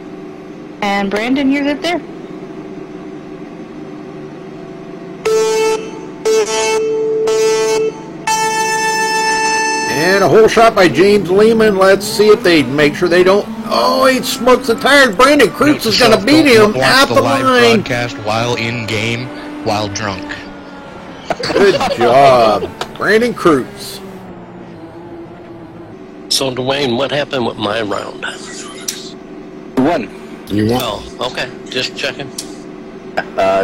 And Brandon, you're good there. And a hole shot by James Lehman. Let's see if they make sure they don't. Oh, he smokes the tires. Brandon Kreutz is going to beat him at the live line. broadcast while in game, while drunk. Good job, Brandon Kreutz. So, Dwayne, what happened with my round? You won. You won. Oh, okay. Just checking.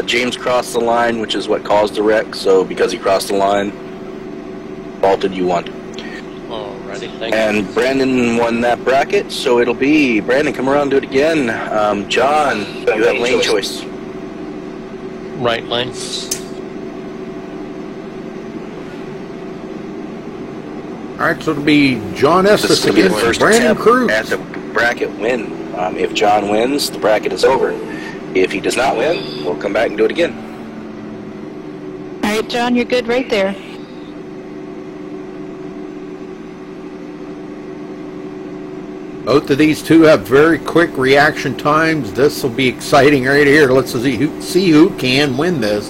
James crossed the line, which is what caused the wreck. So because he crossed the line, faulted, you won. All right. Alrighty, thank And Brandon won that bracket, so it'll be Brandon. Come around, and do it again. John, you have lane choice. you. Right lane. All right, so it'll be John Estes This will be the against first Brandon attempt Cruz. at the bracket win. If John wins, the bracket is over. If he does not win, we'll come back and do it again. All right, John, you're good right there. Both of these two have very quick reaction times. This will be exciting right here. Let's see who can win this.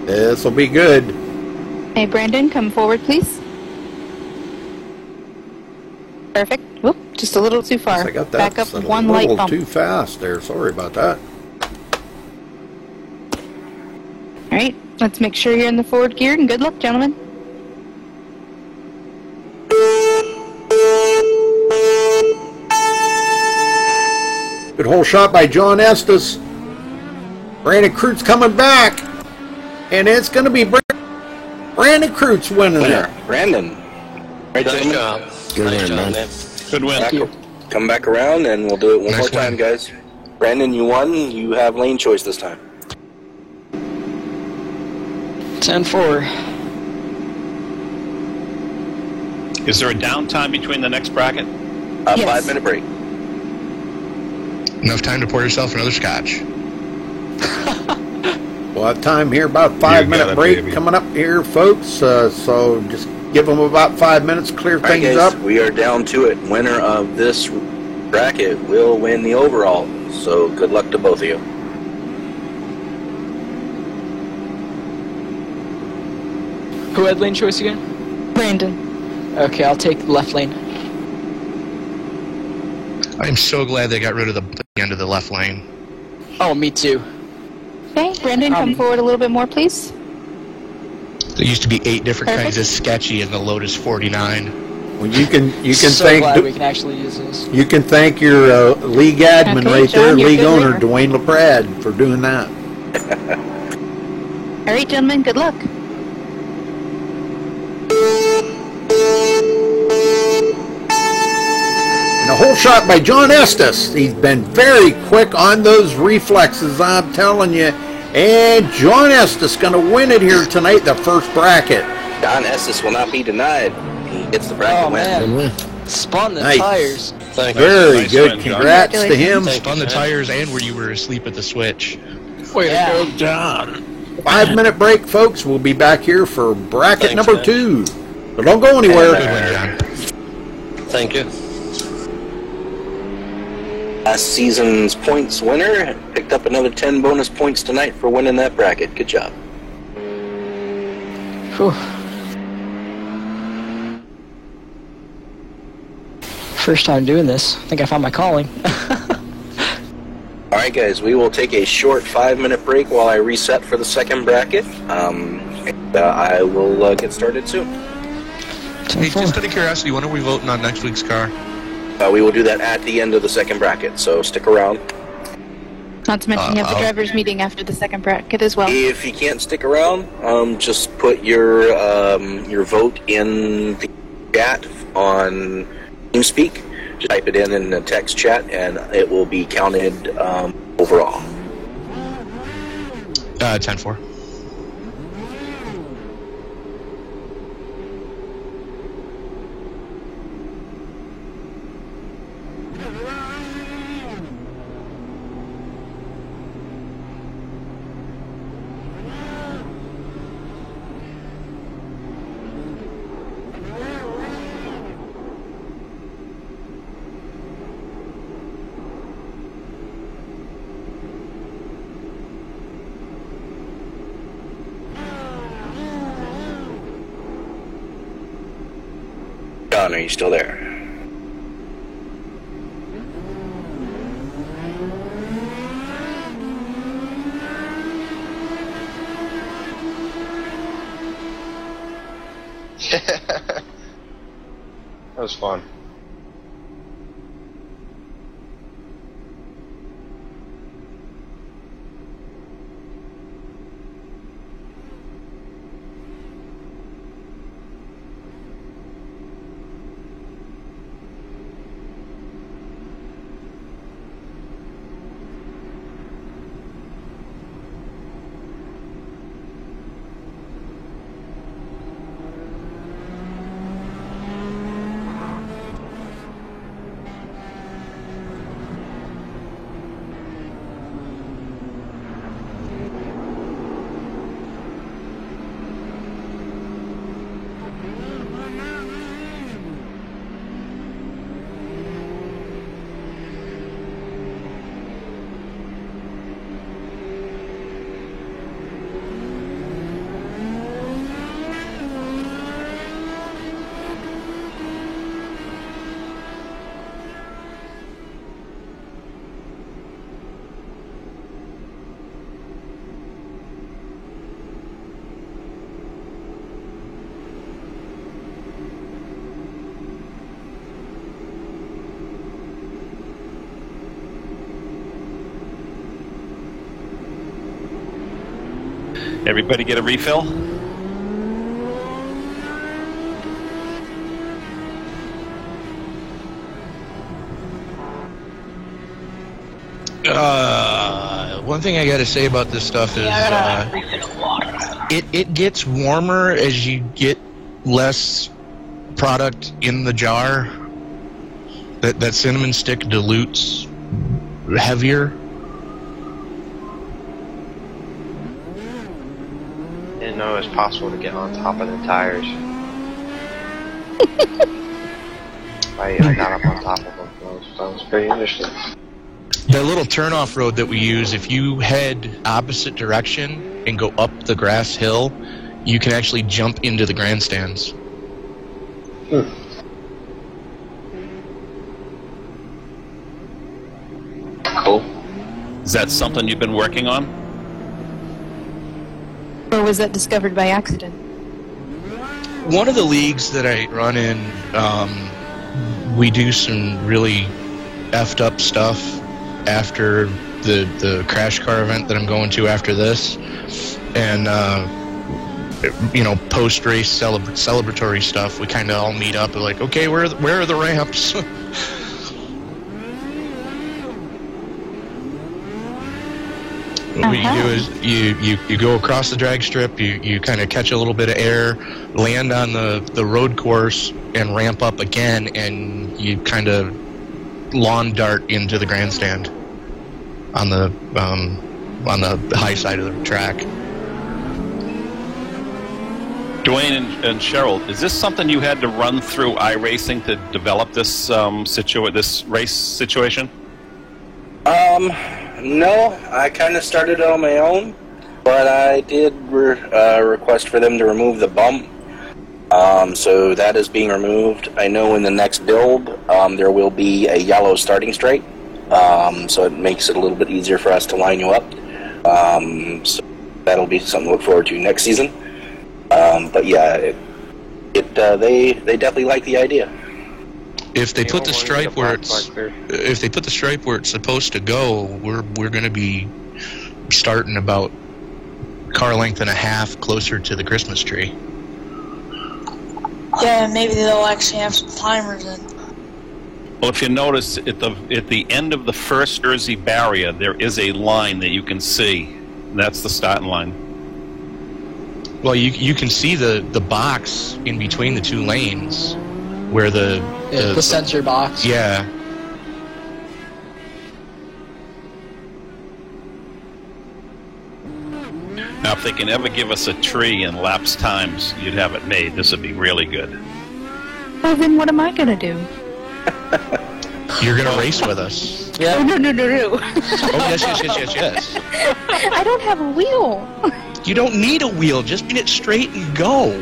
This will be good. Hey, Brandon, come forward, please. Perfect. Whoop, just a little too far. I got that Back up set one a light little bump. too fast there. Sorry about that. All right, let's make sure you're in the forward gear, and good luck, gentlemen. Good hole shot by John Estes. Brandon Cruz coming back. And it's going to be Brandon Cruz winning it. Brandon. Right, Nice gentlemen. job. Good Nice win, job, man. man. Good win. Come back around, and we'll do it one Nice more time, win. guys. Brandon, you won. You have lane choice this time. 10-4. Is there a downtime between the next bracket? Yes. 5-minute break. Enough time to pour yourself another scotch. We'll have time here, about 5-minute break coming up here, folks. So just give them about 5 minutes, clear All right, things guys, up. we are down to it. Winner of this bracket will win the overall. So good luck to both of you. Who had lane choice again? Brandon. Okay, I'll take left lane. I'm so glad they got rid of the end of the left lane. Oh, me too. Okay, Brandon, come forward a little bit more, please. There used to be 8 different Perfect. kinds of sketchy in the Lotus 49. Well, you can So thank glad we can actually use this. you can thank your league admin Okay, right John, there, you're league good owner winner. Dwayne LaPrade, for doing that. All right, gentlemen, good luck. And a hole shot by John Estes. He's been very quick on those reflexes, I'm telling you. And John Estes going to win it here tonight, the first bracket. John Estes will not be denied. He gets the bracket Oh, win. man. Spun the Nice. tires. Thank you. Very Nice good. win, John. Congrats to him. Thank On you, the man. tires and where you were asleep at the switch. Way to go, John. 5-minute break, folks. We'll be back here for bracket Thanks, number man. 2. So don't go Good anywhere. win, John. Thank you. Last season's points winner picked up another 10 bonus points tonight for winning that bracket. Good job. Whew. First time doing this. I think I found my calling. All right, guys, we will take a short 5-minute break while I reset for the second bracket. I will get started soon. Hey, just out of curiosity, when are we voting on next week's car? We will do that at the end of the second bracket, so stick around. Not to mention you have the drivers' meeting after the second bracket as well. If you can't stick around, just put your vote in the chat on TeamSpeak. Just type it in the text chat, and it will be counted overall. 10-4. John, are you still there? That was fun. Everybody get a refill? One thing I gotta say about this stuff is it gets warmer as you get less product in the jar. That cinnamon stick dilutes heavier. Didn't know it was possible to get on top of the tires. I got up on top of them. That was pretty interesting. The little turnoff road that we use, if you head opposite direction and go up the grass hill, you can actually jump into the grandstands. Cool. Is that something you've been working on? Or was that discovered by accident? One of the leagues that I run in, we do some really effed up stuff after the crash car event that I'm going to after this, and post race celebratory stuff. We kind of all meet up and like, okay, where are the ramps? What you do is you go across the drag strip, you kind of catch a little bit of air, land on the road course, and ramp up again, and you kind of lawn dart into the grandstand on the high side of the track. Dwayne and Cheryl, is this something you had to run through iRacing to develop this this race situation? No, I kind of started it on my own, but I did request for them to remove the bump. So that is being removed. I know in the next build there will be a yellow starting straight, so it makes it a little bit easier for us to line you up. So that'll be something to look forward to next season. But yeah, they definitely like the idea. If they put the stripe where it's supposed to go, we're going to be starting about car length and a half closer to the Christmas tree. Yeah, maybe they'll actually have some timers in. Well, if you notice at the end of the first Jersey barrier, there is a line that you can see. That's the starting line. Well, you can see the box in between the two lanes, where the sensor box. Yeah. Now, if they can ever give us a tree and lapse times, you'd have it made. This would be really good. Well, then what am I going to do? You're going to race with us. Yeah. Oh, no. Oh, yes. I don't have a wheel. You don't need a wheel. Just get it straight and go.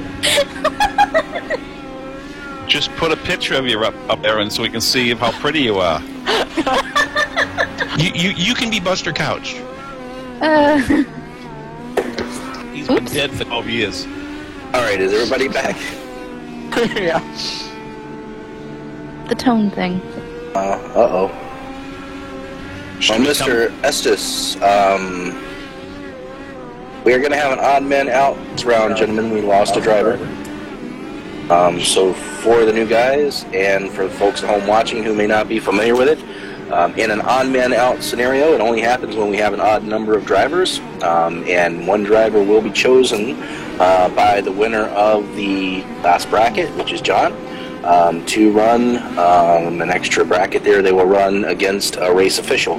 Just put a picture of you up there, and so we can see how pretty you are. You can be Buster Couch. He's been dead for 12 years. All right, is everybody back? Yeah. The tone thing. Uh-oh. Well, Mr. Estes, we are going to have an odd man out round, gentlemen. We lost a driver. So for the new guys and for the folks at home watching who may not be familiar with it, in an odd man out scenario, it only happens when we have an odd number of drivers, and one driver will be chosen by the winner of the last bracket, which is John, to run an extra bracket there. They will run against a race official.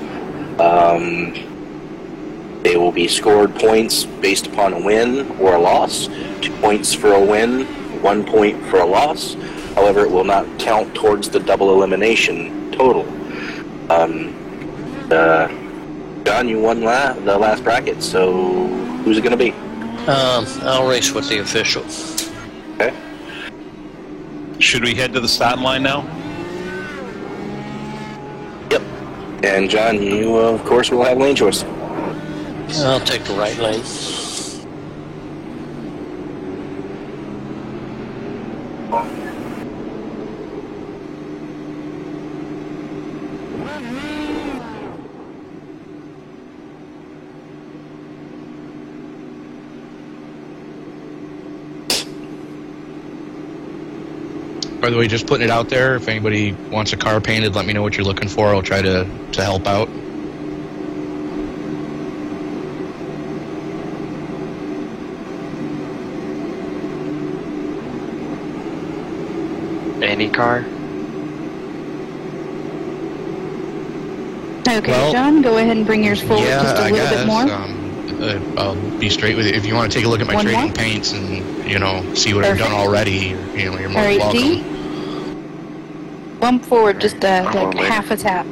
They will be scored points based upon a win or a loss. 2 points for a win, 1 point for a loss. However, it will not count towards the double elimination total. John, you won the last bracket, so who's it going to be? I'll race with the official. Okay. Should we head to the starting line now? Yep. And John, you, of course, will have lane choice. I'll take the right lane. By the way, just putting it out there. If anybody wants a car painted, let me know what you're looking for. I'll try to help out. Any car? Okay, Well, John, go ahead and bring yours forward just a little bit more. I'll be straight with you. If you want to take a look at my One trading more? paints and see what I've done already, you're more All than right, welcome. D. Bump forward just like half a tap.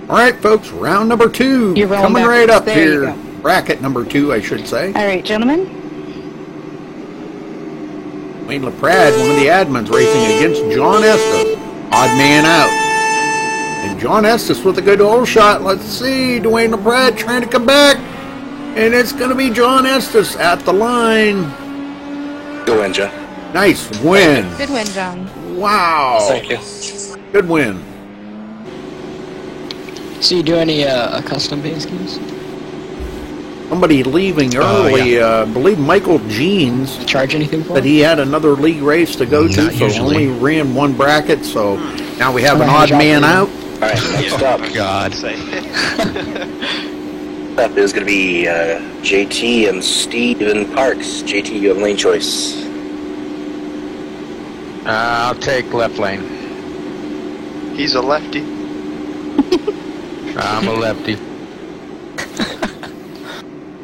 All right, folks, round number 2 You're rolling coming right backwards. up There you here. go. Bracket number 2, I should say. All right, gentlemen. Wayne LaPrade, one of the admins, racing against John Estes. Odd man out. And John Estes with a good hole shot. Let's see. Dwayne LaPrade trying to come back. And it's going to be John Estes at the line. Go in, John. Nice win. Good win, John. Wow. Thank you. Good win. So you do any custom paint schemes? Somebody leaving early, I believe Michael Jeans. Charge anything for But he had another league race to go to, Not so usually. only ran one bracket. So now we have Well, an I odd had a man job out. All right, next up. God. Up is going to be JT and Steven Parks. JT, you have lane choice. I'll take left lane. He's a lefty. I'm a lefty.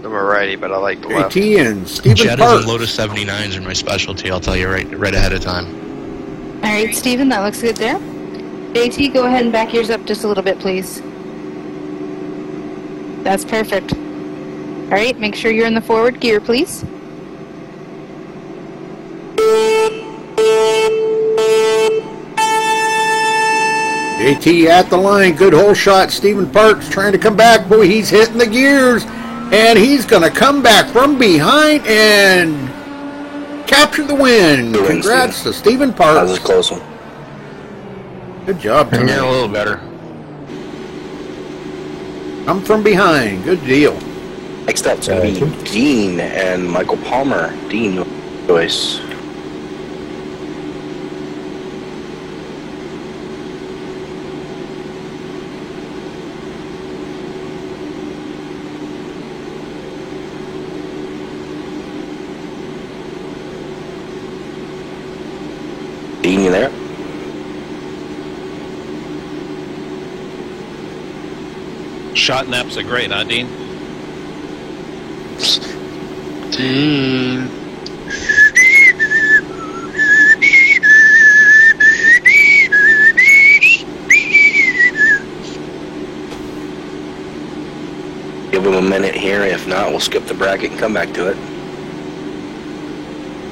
I'm a righty, but I like the left. JT and Steven Jettas Parks. and Lotus 79s are my specialty. I'll tell you right ahead of time. All right, Steven, that looks good there. JT, go ahead and back yours up just a little bit, please. That's perfect. All right, make sure you're in the forward gear, please. JT at the line. Good hole shot. Steven Parks trying to come back. Boy, he's hitting the gears. And he's going to come back from behind and capture the win. Good win, Congrats to Steven That was Parks. a close one. Good job, I'm Tony. getting a little better. Come from behind. Good deal. Next up is going to be Dean and Michael Palmer. Dean, you have choice. Dean, you there? Shot naps are great, huh, Dean? Dean. Give him a minute here. If not, we'll skip the bracket and come back to it.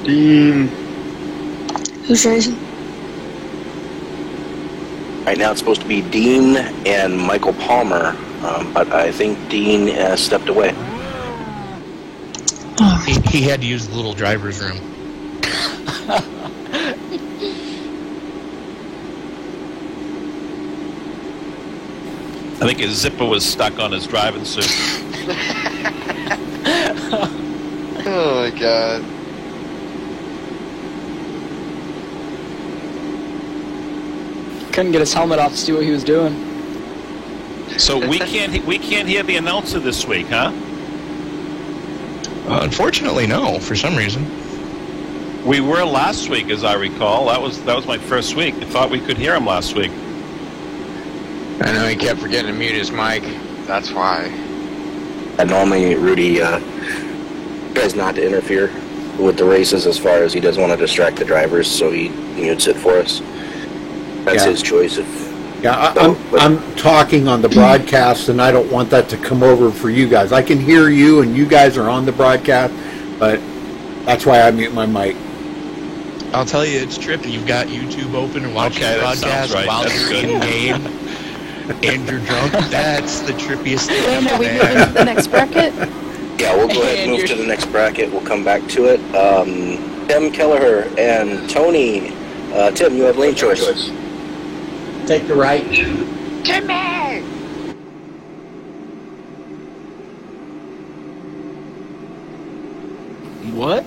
Dean. Who's racing? Right now it's supposed to be Dean and Michael Palmer, but I think Dean has stepped away. He had to use the little driver's room. I think his zipper was stuck on his driving suit. Oh my god. Couldn't get his helmet off to see what he was doing. So we can't hear the announcer this week, huh? Unfortunately, no. For some reason. We were last week, as I recall. That was my first week. I thought we could hear him last week. I know he kept forgetting to mute his mic. That's why. And normally Rudy tries not to interfere with the races as far as he doesn't want to distract the drivers, so he mutes it for us. That's his choice. I'm talking on the broadcast, and I don't want that to come over for you guys. I can hear you, and you guys are on the broadcast, but that's why I mute my mic. I'll tell you, it's trippy. You've got YouTube open and watching Okay, the that broadcast sounds right. while That's you're good. in game. And you're drunk. That's the trippiest thing. Wayne, are we ever, moving man. to the next bracket? Yeah, we'll go ahead and move to the next bracket. We'll come back to it. Tim Kelleher and Tony. Tim, you have lane choice. Take the right. Timmy! What?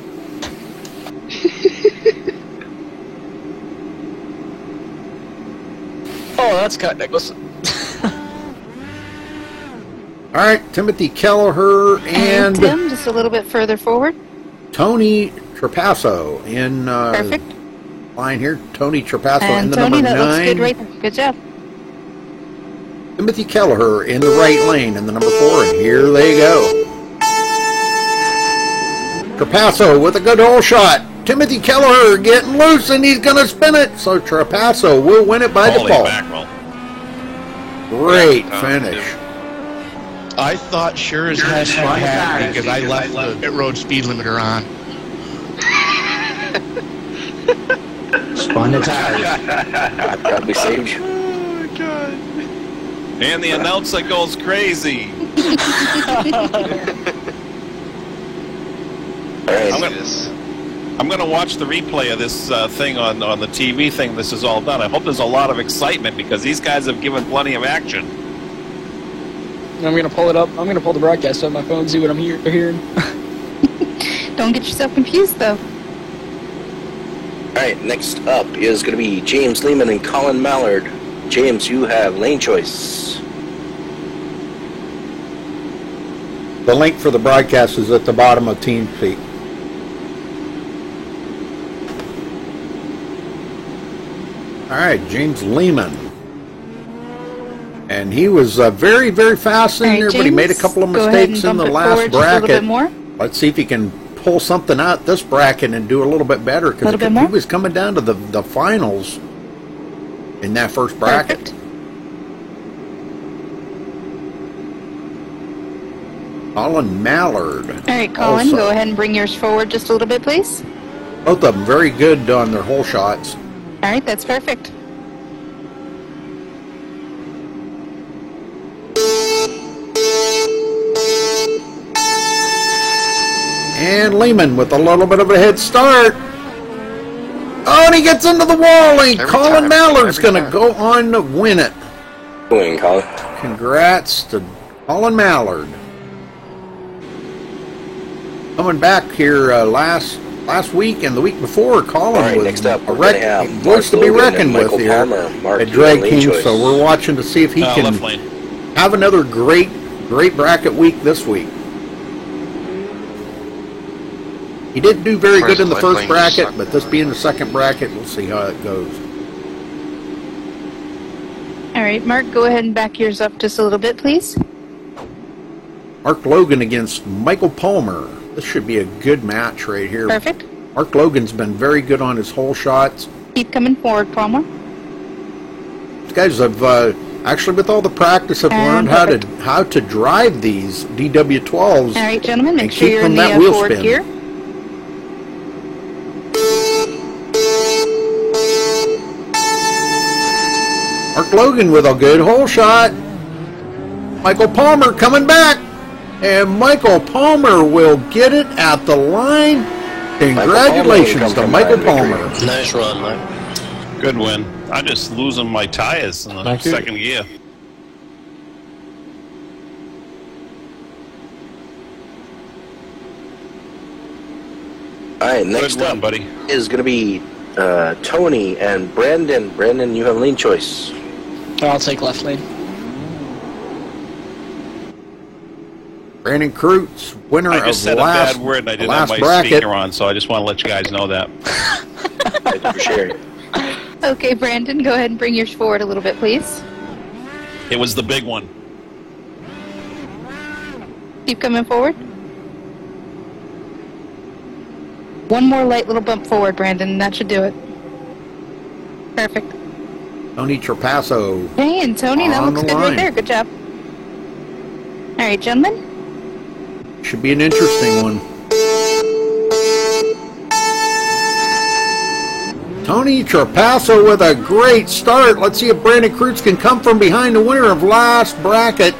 let's cut, Nicholas. All right, Timothy Kelleher and Tim, just a little bit further forward. Tony Trapasso in Perfect. line here. Tony Trapasso in And the Tony, number that 9. looks good right there. Good job. Timothy Kelleher in the right lane in the number 4, and here they go. Trapasso with a good hole shot. Timothy Kelleher getting loose, and he's going to spin it. So Trapasso will win it by Holy default. mackerel. Great finish. I thought sure as heck what happened because I left the pit road speed limiter on. Spun the tires. Probably saved you. Oh, God. And the announcer goes crazy. I'm gonna watch the replay of this thing on the TV thing. This is all done. I hope there's a lot of excitement because these guys have given plenty of action. I'm going to pull it up. I'm going to pull the broadcast up on my phone, see what I'm hearing. Don't get yourself confused, though. All right, next up is going to be James Lehman and Colin Mallard. James, you have lane choice. The link for the broadcast is at the bottom of TeamSpeak. All right, James Lehman. And he was very, very fast in there, but he made a couple of mistakes in the last bracket. Let's see if he can pull something out this bracket and do a little bit better, because he was coming down to the finals in that first bracket. Perfect. Colin Mallard. All right, Colin, also. go ahead and bring yours forward just a little bit, please. Both of them very good on their hole shots. All right, that's perfect. And Lehman with a little bit of a head start. Oh, and he gets into the wall, and Colin Mallard's going to go on to win it. Win, Colin. Congrats to Colin Mallard. Coming back here last week and the week before, Colin was next up, a voice to be reckoned with here at Drag King. So we're watching to see if he can have another great bracket week this week. He didn't do very good in the first bracket, but this being the second bracket, we'll see how it goes. All right, Mark, go ahead and back yours up just a little bit, please. Mark Logan against Michael Palmer. This should be a good match right here. Perfect. Mark Logan's been very good on his hole shots. Keep coming forward, Palmer. These guys have actually, with all the practice, have learned how to drive these DW12s. All right, gentlemen, make and sure keep you're in them that the wheel forward spin. gear. Mark Logan with a good hole shot. Michael Palmer coming back. And Michael Palmer will get it at the line. Congratulations to Michael Palmer. Nice run, Mike. Good win. I'm just losing my tires in the second gear. All right, next Good up one, buddy. is going to be Tony and Brandon. Brandon, you have lane choice. I'll take left lane. Brandon Kreutz, winner I of just the said last, a bad word and I didn't last have my bracket. speaker on, so I just want to let you guys know that. Thank you for sharing. Okay, Brandon, go ahead and bring yours forward a little bit, please. It was the big one. Keep coming forward. One more light little bump forward, Brandon, and that should do it. Perfect. Tony Trapasso. Hey, and Tony, that on looks the good line. right there. Good job. All right, gentlemen. Should be an interesting one. Tony Trapasso with a great start. Let's see if Brandon Kreutz can come from behind the winner of last bracket.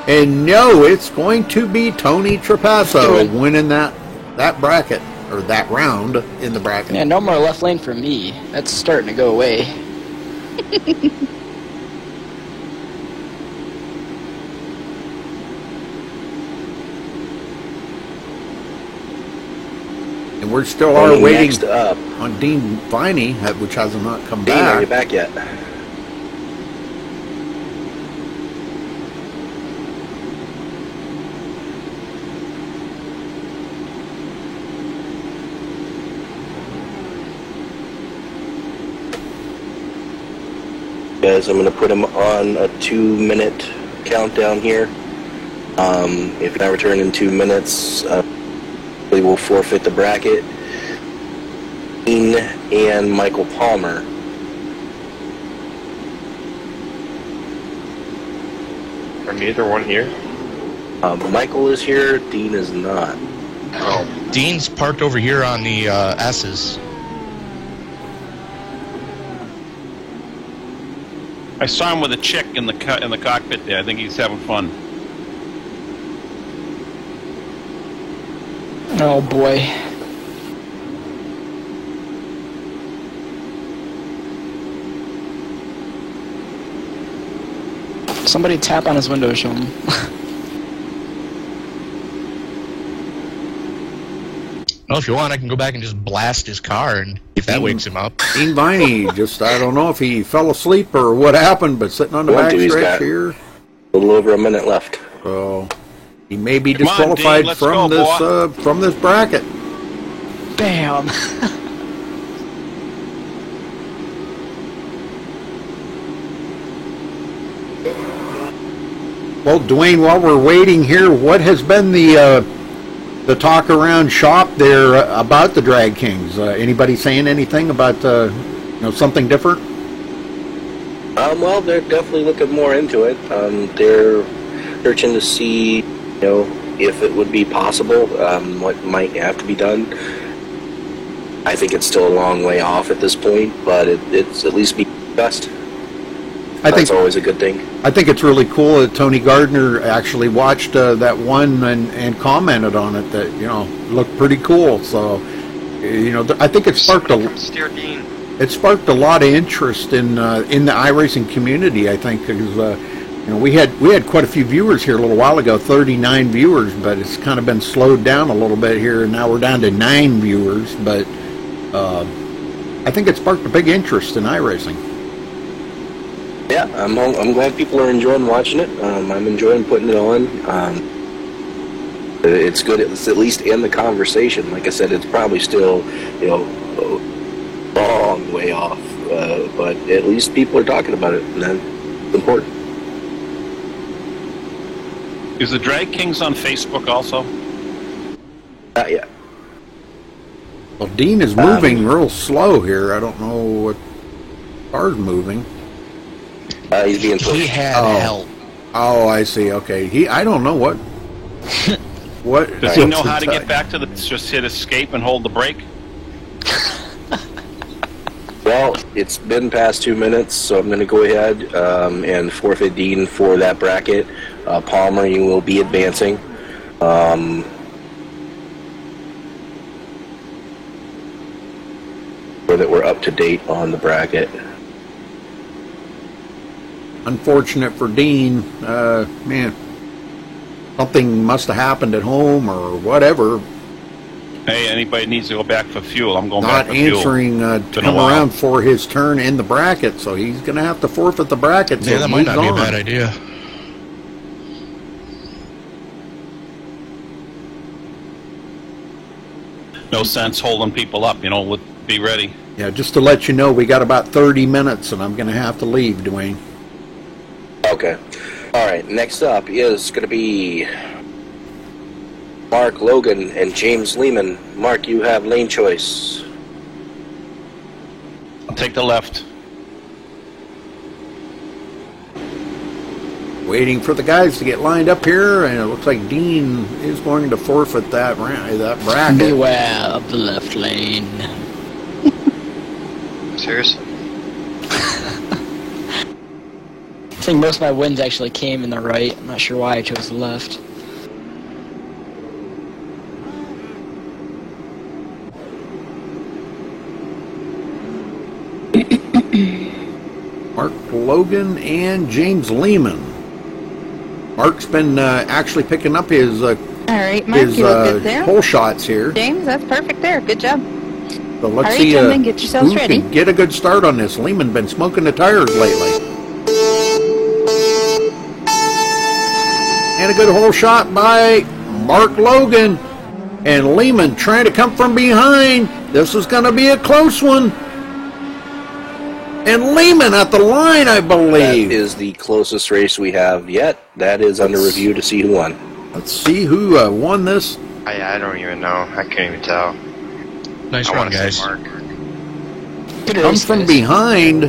And no, it's going to be Tony Trapasso winning that bracket, or that round in the bracket. Yeah, no more left lane for me. That's starting to go away. And we're still waiting on Dean Viney, which has not come Dean, back. are you back yet? Guys, I'm going to put him on a 2-minute countdown here. If you don't return in 2 minutes, we will forfeit the bracket. Dean and Michael Palmer. Are neither one here? Michael is here, Dean is not. Oh. Dean's parked over here on the S's. I saw him with a chick in the cockpit there. I think he's having fun. Oh boy. Somebody tap on his window, show him. Well, if you want, I can go back and just blast his car, and if that wakes him up. Dean Viney, just, I don't know if he fell asleep or what happened, but sitting on the back stretch here. A little over a minute left. So he may be Come on, disqualified Dean, from this bracket. Bam. Well, Dwayne, while we're waiting here, what has been the talk around shop there about the Drag Kings? Anybody saying anything about something different? Well, they're definitely looking more into it. They're searching to see, if it would be possible, what might have to be done. I think it's still a long way off at this point, but it's at least being discussed. That's always a good thing. I think it's really cool that Tony Gardner actually watched that one and commented on it. That looked pretty cool. So, I think it sparked it sparked a lot of interest in the iRacing community. I think because we had quite a few viewers here a little while ago, 39 viewers, but it's kind of been slowed down a little bit here, and now we're down to 9 viewers. But I think it sparked a big interest in iRacing. Yeah, I'm glad people are enjoying watching it. I'm enjoying putting it on. It's good. It's at least in the conversation. Like I said, it's probably still, a long way off. But at least people are talking about it, and that's important. Is the Drag Kings on Facebook also? Not yet. Well, Dean is moving real slow here. I don't know what car's moving. He's being pushed. He had help. Oh, I see. Okay. I don't know what. What does he know how to get back to the? Just hit escape and hold the brake. Well, it's been past 2 minutes, so I'm going to go ahead and forfeit Dean for that bracket. Palmer, you will be advancing. So that we're up to date on the bracket. Unfortunate for Dean, man. Something must have happened at home or whatever. Hey, anybody needs to go back for fuel? I'm going Not back for fuel. answering to come around for his turn in the bracket, so he's going to have to forfeit the bracket. Yeah, that might not be a bad idea. No sense holding people up, be ready. Yeah, just to let you know, we got about 30 minutes, and I'm going to have to leave, Dwayne. Okay. All right, next up is going to be Mark Logan and James Lehman. Mark, you have lane choice. I'll take the left. Waiting for the guys to get lined up here, and it looks like Dean is going to forfeit that bracket. Beware of the left lane. Seriously? I think most of my wins actually came in the right. I'm not sure why I chose the left. Mark Logan and James Lehman. Mark's been actually picking up his all right, Mark, you look good there. pole shots here. James, that's perfect there. Good job. So let's all right, see gentlemen, get yourselves who ready. can get a good start on this. Lehman been smoking the tires lately. And a good hole shot by Mark Logan. And Lehman trying to come from behind. This is going to be a close one. And Lehman at the line, I believe. That is the closest race we have yet. That is under review to see who won. Let's see who won this. I don't even know. I can't even tell. Nice I run, wanna say guys. Mark. Come from behind.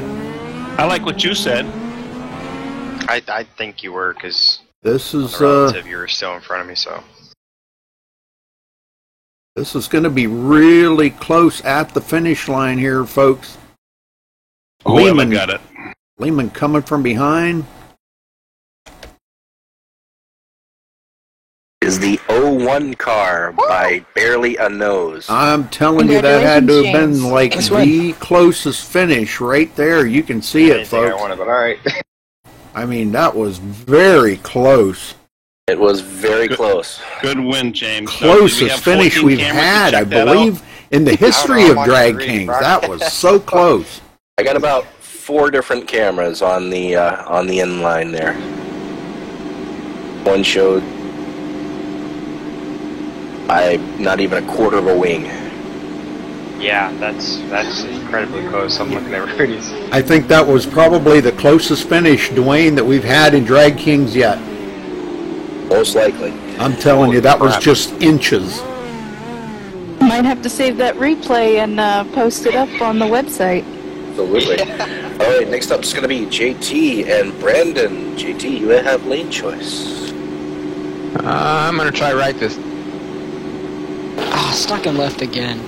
I like what you said. I think you were, because This is relative, you were still in front of me, so. this is going to be really close at the finish line here, folks. Whoever got it. Lehman coming from behind. Is the 01 car by barely a nose. I'm telling you, that had to have been Congratulations, like James. the closest finish right there. You can see I it, didn't think I folks. wanted, but alright. I mean, that was very close. It was very close. Good win, James. Now, did we Closest have finish 14 we've cameras to had, check I that believe, in the history know, of I'm Drag watching Kings. the That was so close. I got about 4 different cameras on the inline there. One showed not even a quarter of a wing. Yeah, that's incredibly close. I'm looking at Rudy's. I think that was probably the closest finish, Dwayne, that we've had in Drag Kings yet. Most likely. I'm telling you, that was just inches. Might have to save that replay and post it up on the website. Absolutely. All right, next up is going to be JT and Brandon. JT, you have lane choice. I'm gonna try right this. Ah, stuck in left again.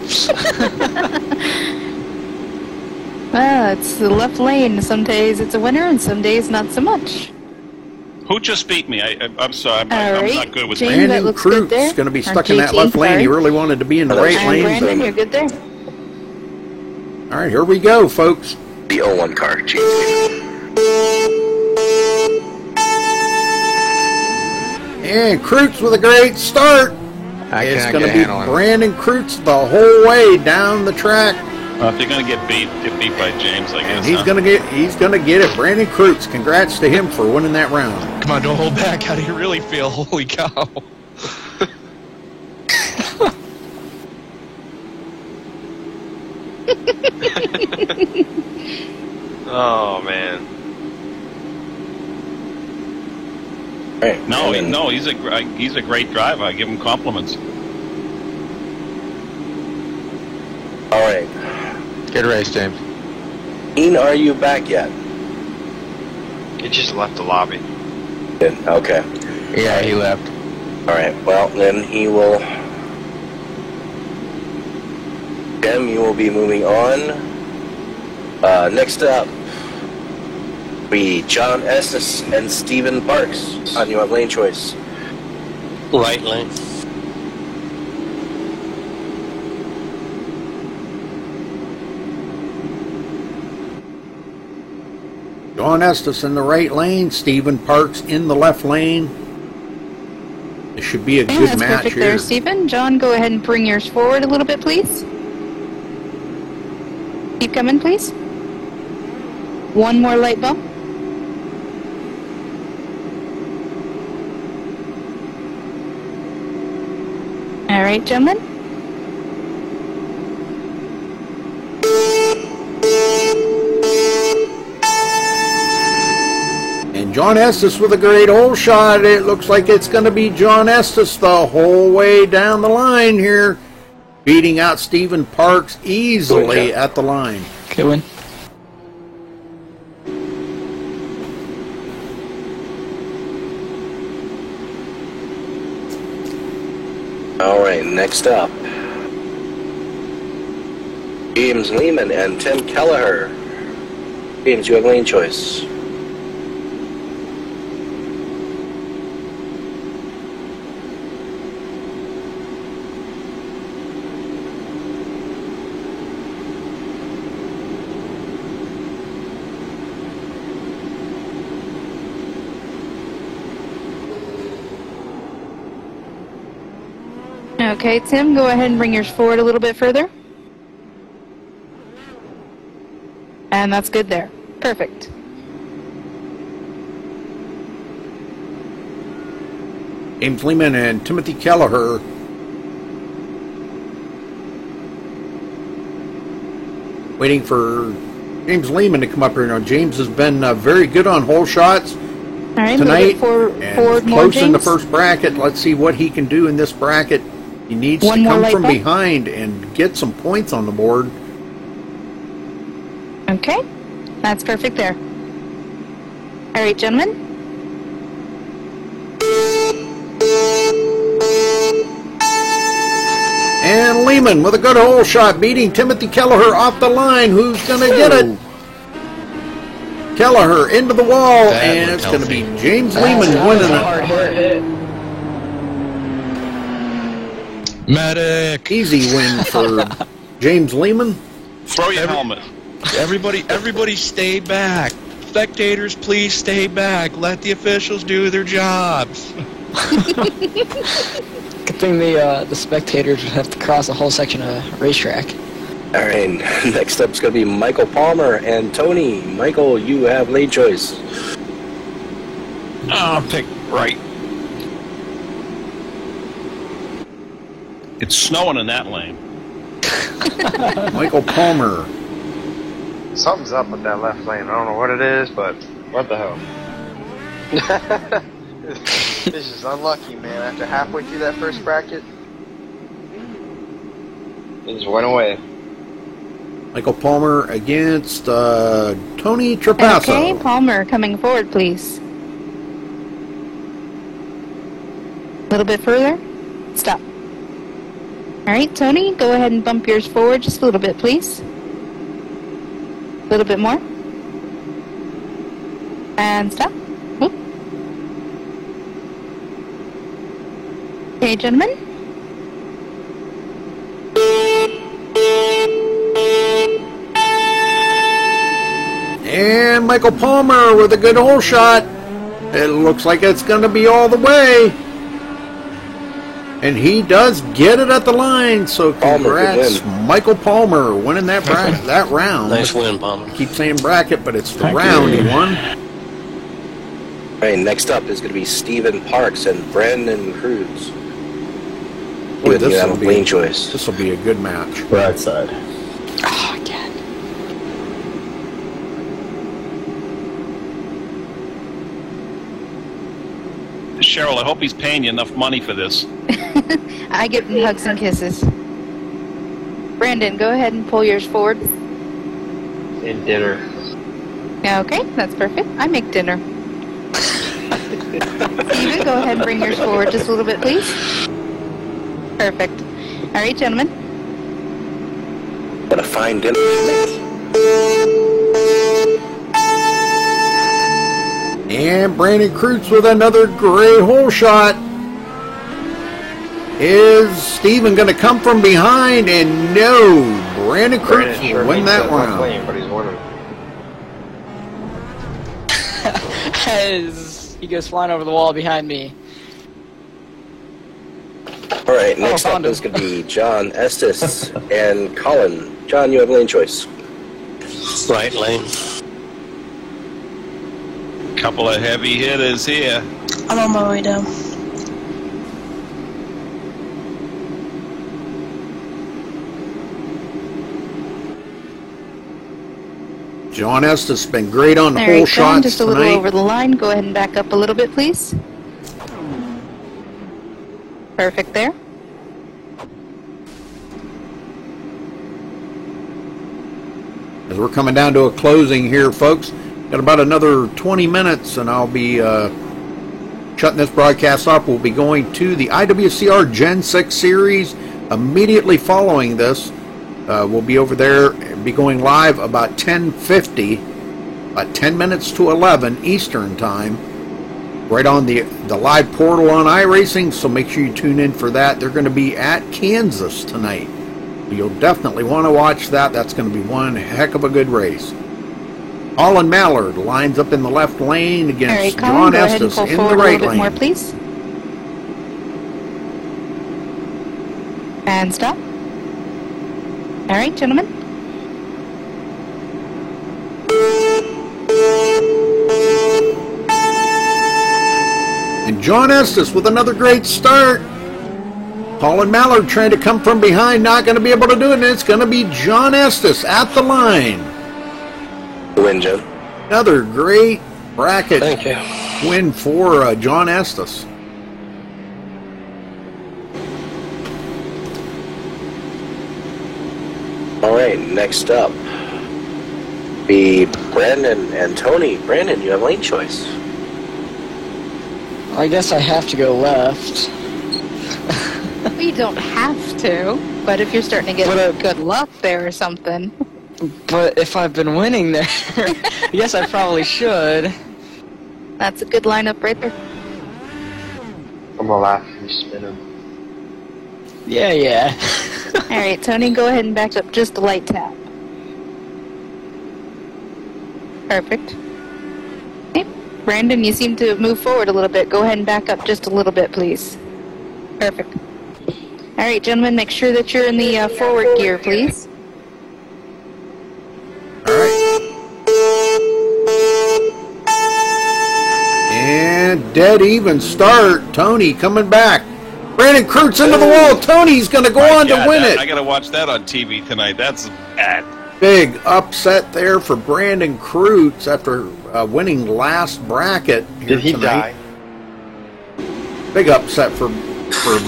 Well, it's the left lane. Some days it's a winner, and some days not so much. Who just beat me? I'm sorry. I'm All not good with James, names. that Brandon looks good there. Krug's going to be Or stuck in that JT, left lane. sorry. He really wanted to be in the right And lane. Brandon, you're good there. All right, here we go, folks. The 01 car, JT. And Kreutz with a great start. It's cannot going to get a be handle on it. Brandon Kreutz the whole way down the track. If they're going to get beat by James, I guess. He's going to get it. Brandon Kreutz, congrats to him for winning that round. Come on, don't hold back. How do you really feel? Holy cow. Oh, man. Right. No, he's a great driver. I give him compliments. All right. Good race, James. Ian, are you back yet? He just left the lobby. Good. Okay. Yeah, he left. All right. Well, then he will. Jim, you will be moving on. Next up, be John Estes and Stephen Parks. On you have lane choice. Right lane. John Estes in the right lane, Stephen Parks in the left lane. This should be a Yeah, good that's match perfect here. there, Stephen. John, go ahead and bring yours forward a little bit, please. Keep coming, please. One more light bump. All right, gentlemen. And John Estes with a great hole shot. It looks like it's going to be John Estes the whole way down the line here, beating out Stephen Parks easily at the line. Good win. All right. Next up, James Lehman and Tim Kelleher. James, you have lane choice. Okay, Tim, go ahead and bring yours forward a little bit further. And that's good there. Perfect. James Lehman and Timothy Kelleher. Waiting for James Lehman to come up here now. James has been very good on hole shots right, tonight. And Close more, in James. the first bracket. Let's see what he can do in this bracket. He needs One to more come light from bulb. behind and get some points on the board. Okay, that's perfect there. All right, gentlemen. And Lehman with a good hole shot, beating Timothy Kelleher off the line. Who's going to get it? Kelleher into the wall, and it's going to be James Lehman winning it. Medic. Easy win for James Lehman. Throw your helmet. Everybody stay back. Spectators, please stay back. Let the officials do their jobs. Good thing the spectators would have to cross a whole section of racetrack. All right, next up is going to be Michael Palmer and Tony. Michael, you have lead choice. I'll pick right. It's snowing in that lane. Michael Palmer. Something's up with that left lane. I don't know what it is, but what the hell? This is unlucky, man. After halfway through that first bracket, it just went away. Michael Palmer against Tony Trapasso. Okay, Palmer, coming forward, please. A little bit further. Stop. All right, Tony, go ahead and bump yours forward just a little bit, please. A little bit more. And stop. Whoop. Okay, gentlemen. And Michael Palmer with a good hole shot. It looks like it's going to be all the way. And he does get it at the line, so congrats, Michael Palmer, winning that that round. Nice win, Palmer. Keep saying bracket, but it's the round he won. All right, next up is going to be Stephen Parks and Brandon Cruz. Boy, You have a lane choice. This will be a good match. Right side. Oh, again. Cheryl, I hope he's paying you enough money for this. I give them hugs and kisses. Brandon, go ahead and pull yours forward. In dinner. Okay, that's perfect. I make dinner. Steven, go ahead and bring yours forward just a little bit, please. Perfect. All right, gentlemen. What a fine dinner to make. And Brandon Cruz with another great hole shot. Is Steven going to come from behind? And no, Brandon Cruz will win that round. But he's winning. As he goes flying over the wall behind me. All right, next up found him. is going to be John Estes and Colin. John, you have lane choice. Right lane. Couple of heavy hitters here. I'm on my way down. John Estes has been great on the There hole you go. shots Just a little tonight. over the line. Go ahead and back up a little bit, please. Perfect there. As we're coming down to a closing here, folks, got about another 20 minutes, and I'll be shutting this broadcast off. We'll be going to the IWCR Gen 6 series immediately following this. We'll be over there and be going live about 10:50, about 10 minutes to 11 Eastern Time, right on the live portal on iRacing, so make sure you tune in for that. They're going to be at Kansas tonight. You'll definitely want to watch that. That's going to be one heck of a good race. Colin Mallard lines up in the left lane All right, against Colin, John go ahead and Estes pull in the forward a right little bit more, lane. please. And stop. All right, gentlemen. And John Estes with another great start. Colin Mallard trying to come from behind, not going to be able to do it, and it's going to be John Estes at the line. Good win, Joe. Another great bracket Thank you. win for John Estes. All right, next up be Brandon and Tony. Brandon, you have lane choice. I guess I have to go left. You don't have to, but if you're starting to get good luck there or something. But if I've been winning there, yes, I probably should. That's a good lineup right there. I'm gonna laugh if you spin him. Yeah. All right, Tony, go ahead and back up just a light tap. Perfect. Okay. Brandon, you seem to move forward a little bit. Go ahead and back up just a little bit, please. Perfect. All right, gentlemen, make sure that you're in the forward gear, please. All right. And dead even start. Tony coming back. Brandon Kreutz into the wall. Tony's going to go on to win it. I got to watch that on TV tonight. That's bad. Big upset there for Brandon Kreutz after winning last bracket here Did he tonight. die? Big upset for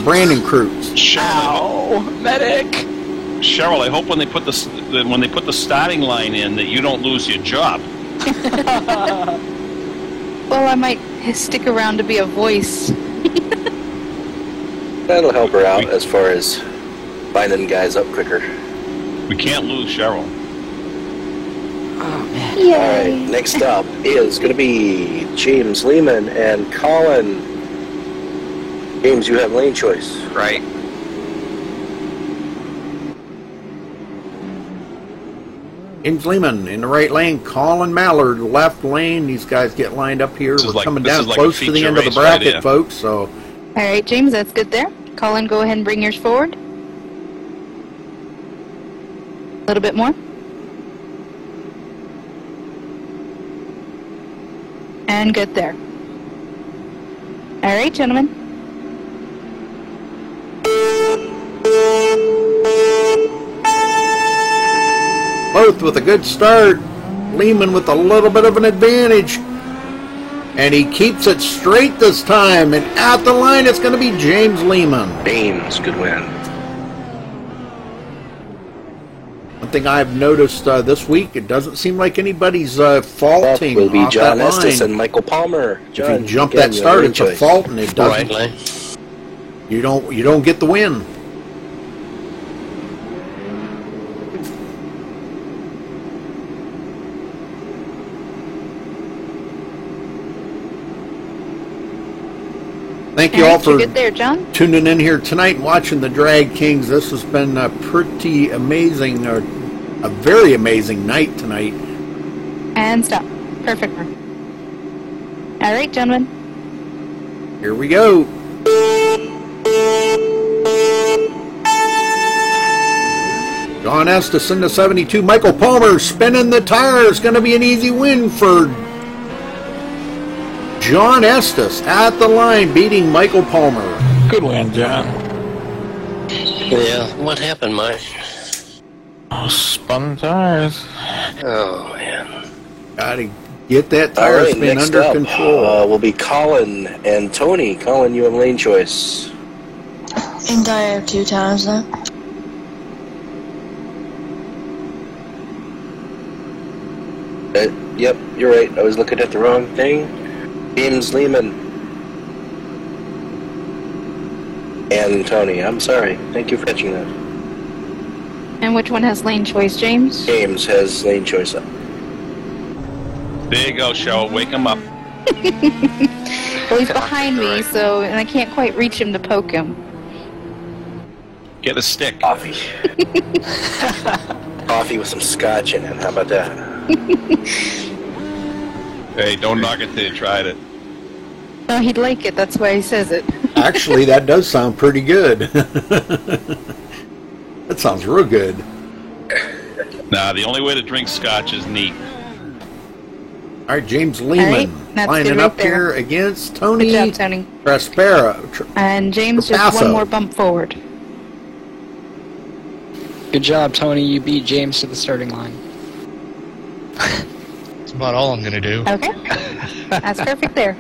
Brandon Kreutz. Ow, medic! Cheryl, I hope when they put the starting line in that you don't lose your job. Well, I might stick around to be a voice. That'll help her out as far as finding guys up quicker. We can't lose Cheryl. Oh, man. Yay. All right, next up is going to be James Lehman and Colin. James, you have lane choice. Right. James Lehman in the right lane. Colin Mallard left lane. These guys get lined up here. We're coming down close to the end of the bracket, folks. So, All right, James, that's good there. Colin, go ahead and bring yours forward. A little bit more. And good there. All right, gentlemen. both with a good start. Lehman with a little bit of an advantage. And he keeps it straight this time. And at the line, it's going to be James Lehman. James, good win. One thing I've noticed this week, it doesn't seem like anybody's faulting will be off John that Estes line. and Michael Palmer. John, if you jump again, that start, it's a choice. fault, and it doesn't. Right, You don't get the win. Thank you all for good there, John. tuning in here tonight and watching the Drag Kings. This has been a pretty amazing, or a very amazing night tonight. And stop. Perfect. All right, gentlemen. Here we go. John Estes in the 72. Michael Palmer spinning the tires. Going to be an easy win for John Estes at the line, beating Michael Palmer. Good win, John. Yeah, what happened, Mike? Oh, spun the tires. Oh, man. Gotta get that All tire right, spin next under up control. will be Colin and Tony. Colin, you have lane choice. And I have 2 times now. Yep, you're right. I was looking at the wrong thing. James Lehman and Tony. I'm sorry. Thank you for catching that. And which one has lane choice, James? James has lane choice up. There you go, Cheryl. Wake him up. Well, he's behind me, so and I can't quite reach him to poke him. Get a stick. Coffee. Coffee with some scotch in it. How about that? Hey, don't knock it till you tried it. Oh, he'd like it. That's why he says it. Actually, that does sound pretty good. That sounds real good. Nah, the only way to drink scotch is neat. All right, James Lehman right, that's lining good right up there. here against Tony Good job, Tony. Prospera. And James, just Trapasso. one more bump forward. Good job, Tony. You beat James to the starting line. About all I'm gonna do. Okay. That's perfect there.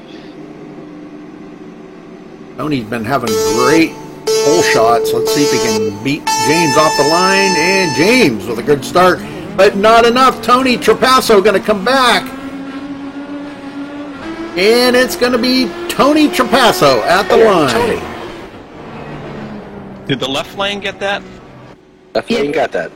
Tony's been having great hole shots. Let's see if he can beat James off the line. And James with a good start, but not enough. Tony Trapasso going to come back. And it's going to be Tony Trapasso at the line. Did the left lane get that? Left lane got that.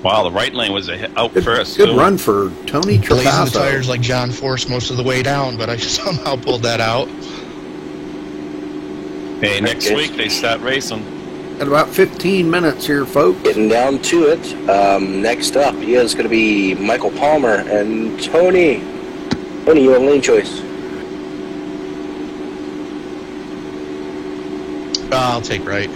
Wow, the right lane was out first. Good too. run for Tony Blazing the Trapasso. tires like John Force most of the way down, but I somehow pulled that out. Hey, next week they start racing. Got about 15 minutes here, folks. Getting down to it. Next up is going to be Michael Palmer and Tony. Tony, you have lane choice. I'll take right.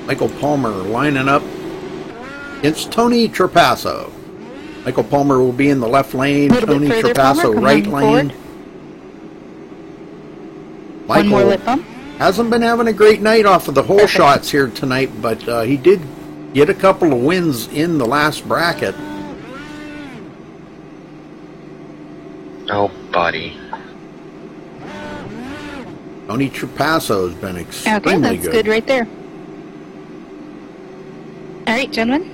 Michael Palmer lining up against Tony Trapasso. Michael Palmer will be in the left lane. Tony further, Trapasso Palmer, come right on lane. forward. One more lip bump. Hasn't been having a great night off of the hole shots here tonight, but he did get a couple of wins in the last bracket. Oh, buddy. Tony Trapasso has been extremely Okay, that's good right there. All right, gentlemen.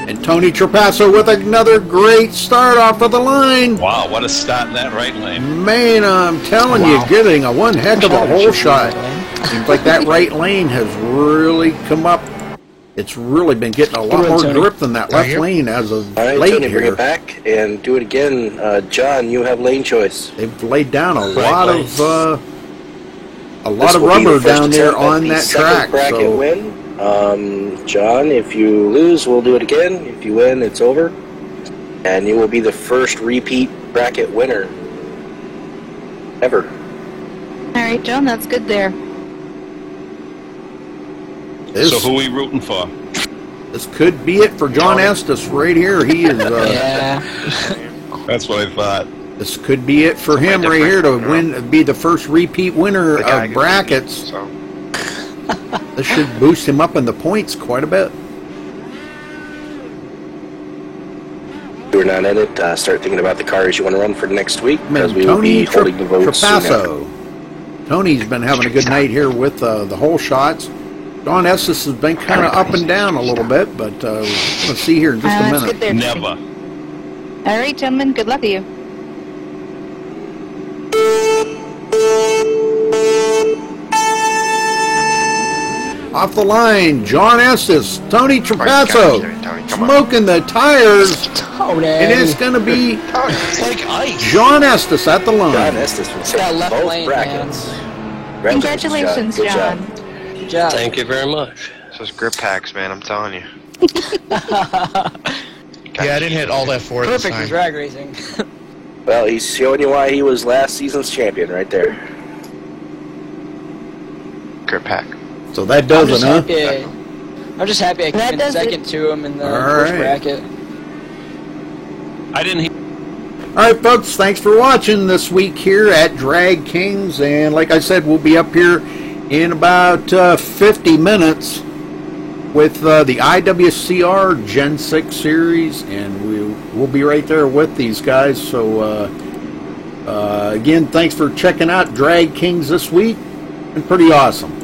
And Tony Trapasso with another great start off of the line. Wow, what a start in that right lane. Man, I'm telling you, getting a one heck of a hole shot. Seems like that right lane has really come up. It's really been getting a lot more grip than that left lane as of All right, late Tony, here. bring it back and do it again. John, you have lane choice. They've laid down a lot of This will be rubber the first down there attempt at on the that second track. bracket So win. John, if you lose, we'll do it again. If you win, it's over. And you will be the first repeat bracket winner ever. All right, John, that's good there. this, So who are we rooting for? this could be it for John Estes right here. He is. That's what I thought. This could be it for him right here to win, be the first repeat winner The guy of gets brackets. beat, so. This should boost him up in the points quite a bit. If you're not in it, start thinking about the cars you want to run for next week, because we will Tony be holding the votes soon after. Trapasso. Tony's been having a good night here with the hole shots. John Estes has been kind of up and down a little bit, but let's see here in just a That's minute. good there, Tony. Never. All right, gentlemen, good luck to you. Off the line, John Estes, Tony Trapasso, smoking the tires, Tony. and it's going to be It's like ice. John Estes at the line. John Estes will take left both lane, brackets. Congratulations, Good John. job. Good job. Thank you very much. Those grip packs, man, I'm telling you. Yeah, I didn't hit all that for this Perfect for time. drag racing. Well, he's showing you why he was last season's champion right there. Grip pack. So that does it, huh? I'm just happy I That came in does second to him in the All first right. bracket. I didn't hear. All right, folks, thanks for watching this week here at Drag Kings. And like I said, we'll be up here in about 50 minutes with the IWCR Gen 6 series, and we'll be right there with these guys. So, again, thanks for checking out Drag Kings this week. Been pretty awesome.